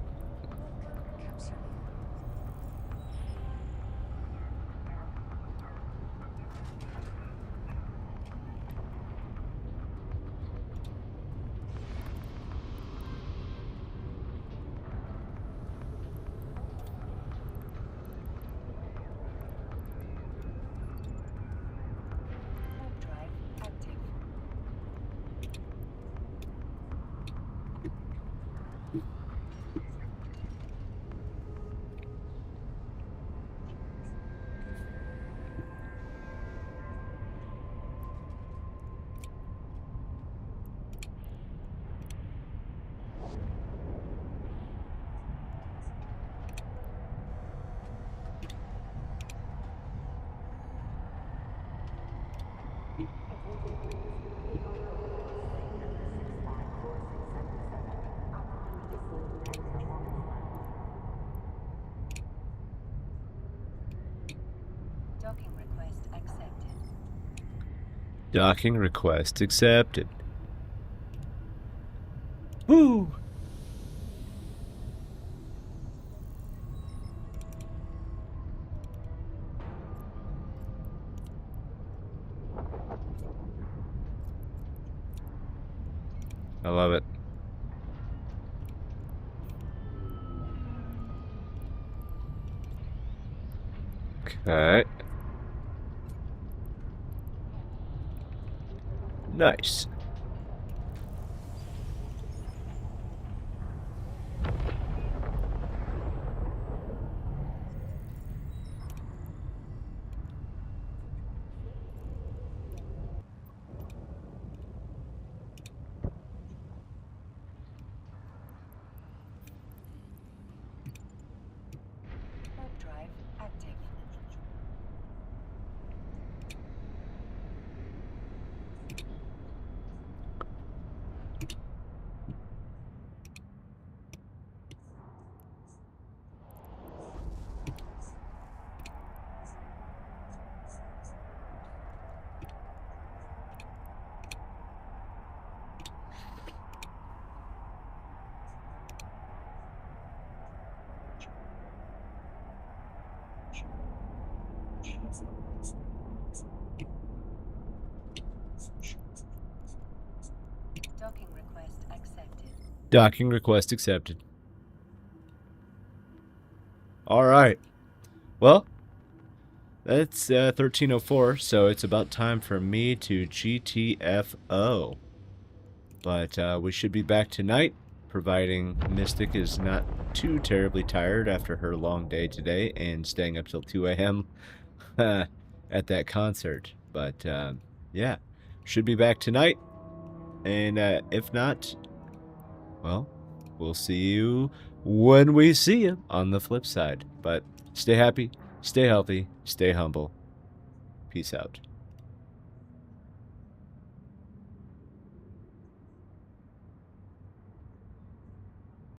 Warp drive active. Docking request accepted. Docking request accepted. Woo! I love it. Okay. Nice. Warp drive active. Docking request accepted. Docking request accepted. All right. Well, that's 13:04, so it's about time for me to GTFO. But we should be back tonight, providing Mystic is not too terribly tired after her long day today and staying up till 2 a.m. at that concert. But yeah, should be back tonight. And if not, well, we'll see you when we see you on the flip side. But stay happy, stay healthy, stay humble. Peace out.